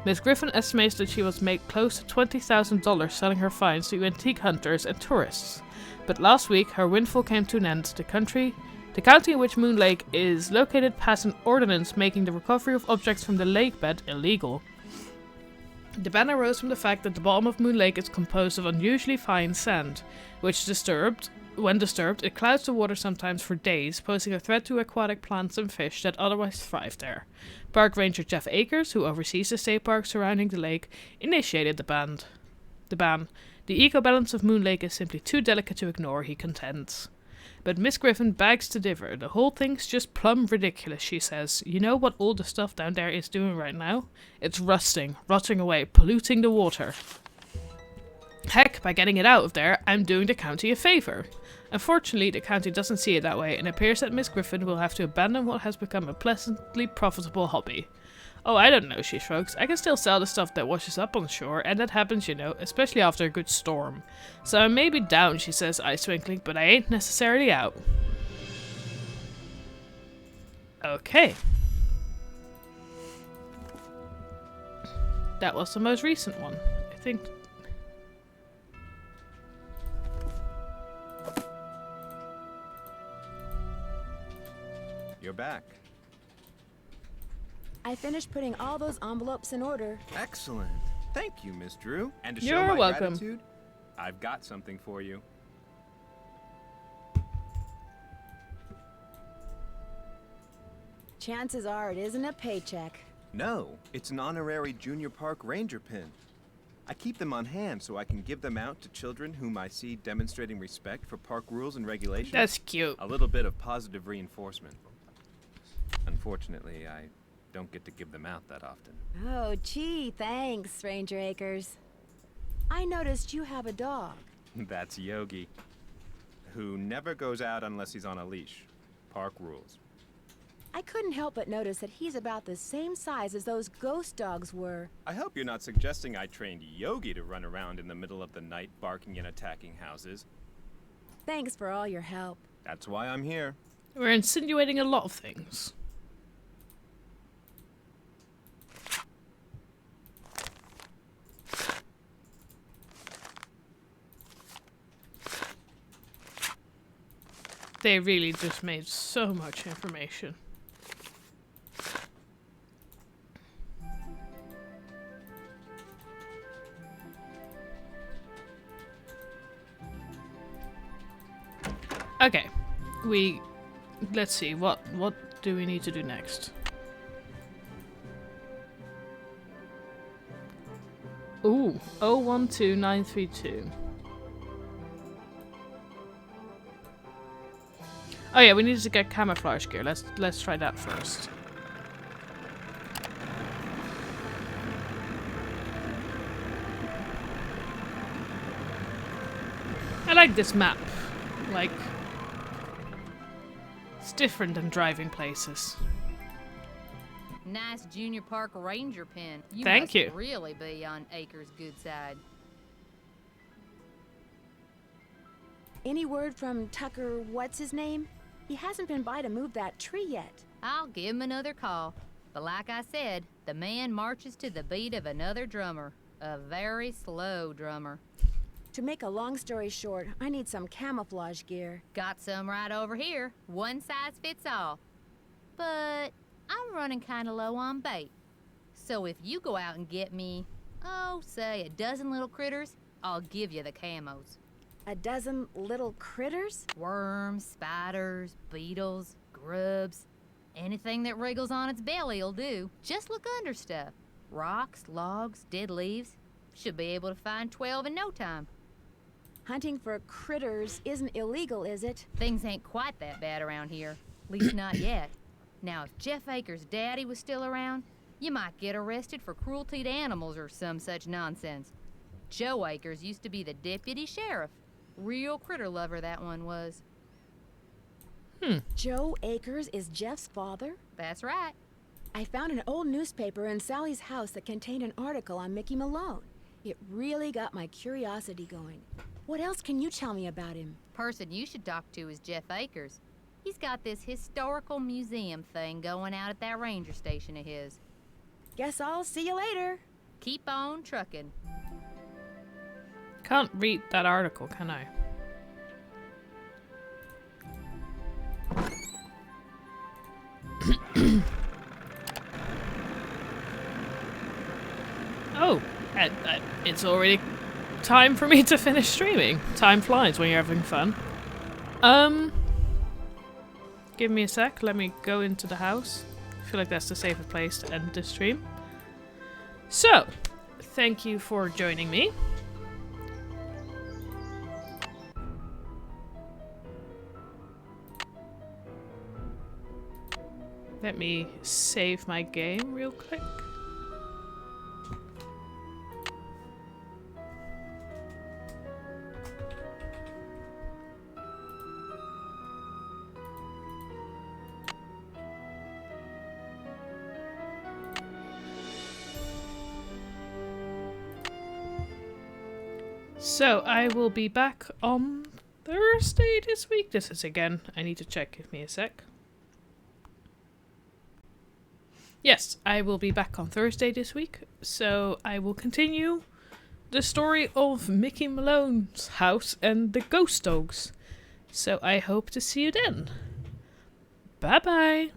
Miss Griffin estimates that she was made close to $20,000 selling her finds to antique hunters and tourists. But last week, her windfall came to an end. The county in which Moon Lake is located passed an ordinance making the recovery of objects from the lake bed illegal. The ban arose from the fact that the bottom of Moon Lake is composed of unusually fine sand, which when disturbed, it clouds the water sometimes for days, posing a threat to aquatic plants and fish that otherwise thrive there. Park Ranger Jeff Akers, who oversees the state park surrounding the lake, initiated the ban. The eco-balance of Moon Lake is simply too delicate to ignore, he contends. But Miss Griffin begs to differ. The whole thing's just plumb ridiculous, she says. You know what all the stuff down there is doing right now? It's rotting away, polluting the water. Heck, by getting it out of there, I'm doing the county a favor. Unfortunately, the county doesn't see it that way, and it appears that Miss Griffin will have to abandon what has become a pleasantly profitable hobby. Oh, I don't know, she shrugs. I can still sell the stuff that washes up on shore, and that happens, you know, especially after a good storm. So I may be down, she says, eyes twinkling, but I ain't necessarily out. Okay. that was the most recent one. I think. You're back. I finished putting all those envelopes in order. Excellent. Thank you, Miss Drew. And to show You're my welcome. gratitude, I've got something for you. Chances are it isn't a paycheck. No, it's an honorary Junior Park Ranger pin. I keep them on hand so I can give them out to children whom I see demonstrating respect for park rules and regulations. That's cute. A little bit of positive reinforcement. Unfortunately, I don't get to give them out that often. Oh, gee, thanks, Ranger Acres. I noticed you have a dog. That's Yogi, who never goes out unless he's on a leash. Park rules. I couldn't help but notice that he's about the same size as those ghost dogs were. I hope you're not suggesting I trained Yogi to run around in the middle of the night barking and attacking houses. Thanks for all your help. That's why I'm here. We're insinuating a lot of things. They really just made so much information. Okay, let's see, what do we need to do next? Ooh, 012932. Oh yeah, we needed to get camouflage gear. Let's try that first. I like this map. Like, it's different than driving places. Nice Junior Park Ranger pin. Thank must you. Really be on Acres' good side. Any word from Tucker, what's his name? He hasn't been by to move that tree yet. I'll give him another call. But like I said, the man marches to the beat of another drummer. A very slow drummer. To make a long story short, I need some camouflage gear. Got some right over here. One size fits all. But I'm running kinda low on bait. So if you go out and get me, oh, say a dozen little critters, I'll give you the camos. A dozen little critters? Worms, spiders, beetles, grubs. Anything that wriggles on its belly'll do. Just look under stuff. Rocks, logs, dead leaves. Should be able to find 12 in no time. Hunting for critters isn't illegal, is it? Things ain't quite that bad around here. At least not yet. Now, if Jeff Acres' daddy was still around, you might get arrested for cruelty to animals or some such nonsense. Joe Acres used to be the deputy sheriff. Real critter lover, that one was. Joe Acres is Jeff's father? That's right. I found an old newspaper in Sally's house that contained an article on Mickey Malone. It really got my curiosity going. What else can you tell me about him? Person you should talk to is Jeff Acres. He's got this historical museum thing going out at that ranger station of his. Guess I'll see you later. Keep on trucking. Can't read that article, can I? Oh, it's already time for me to finish streaming. Time flies when you're having fun. Give me a sec. Let me go into the house. I feel like that's the safer place to end this stream. So, thank you for joining me. Let me save my game real quick. So, I will be back on Thursday this week. This is again, I need to check. Give me a sec. Yes, I will be back on Thursday this week, so I will continue the story of Mickey Malone's house and the ghost dogs. So I hope to see you then. Bye bye.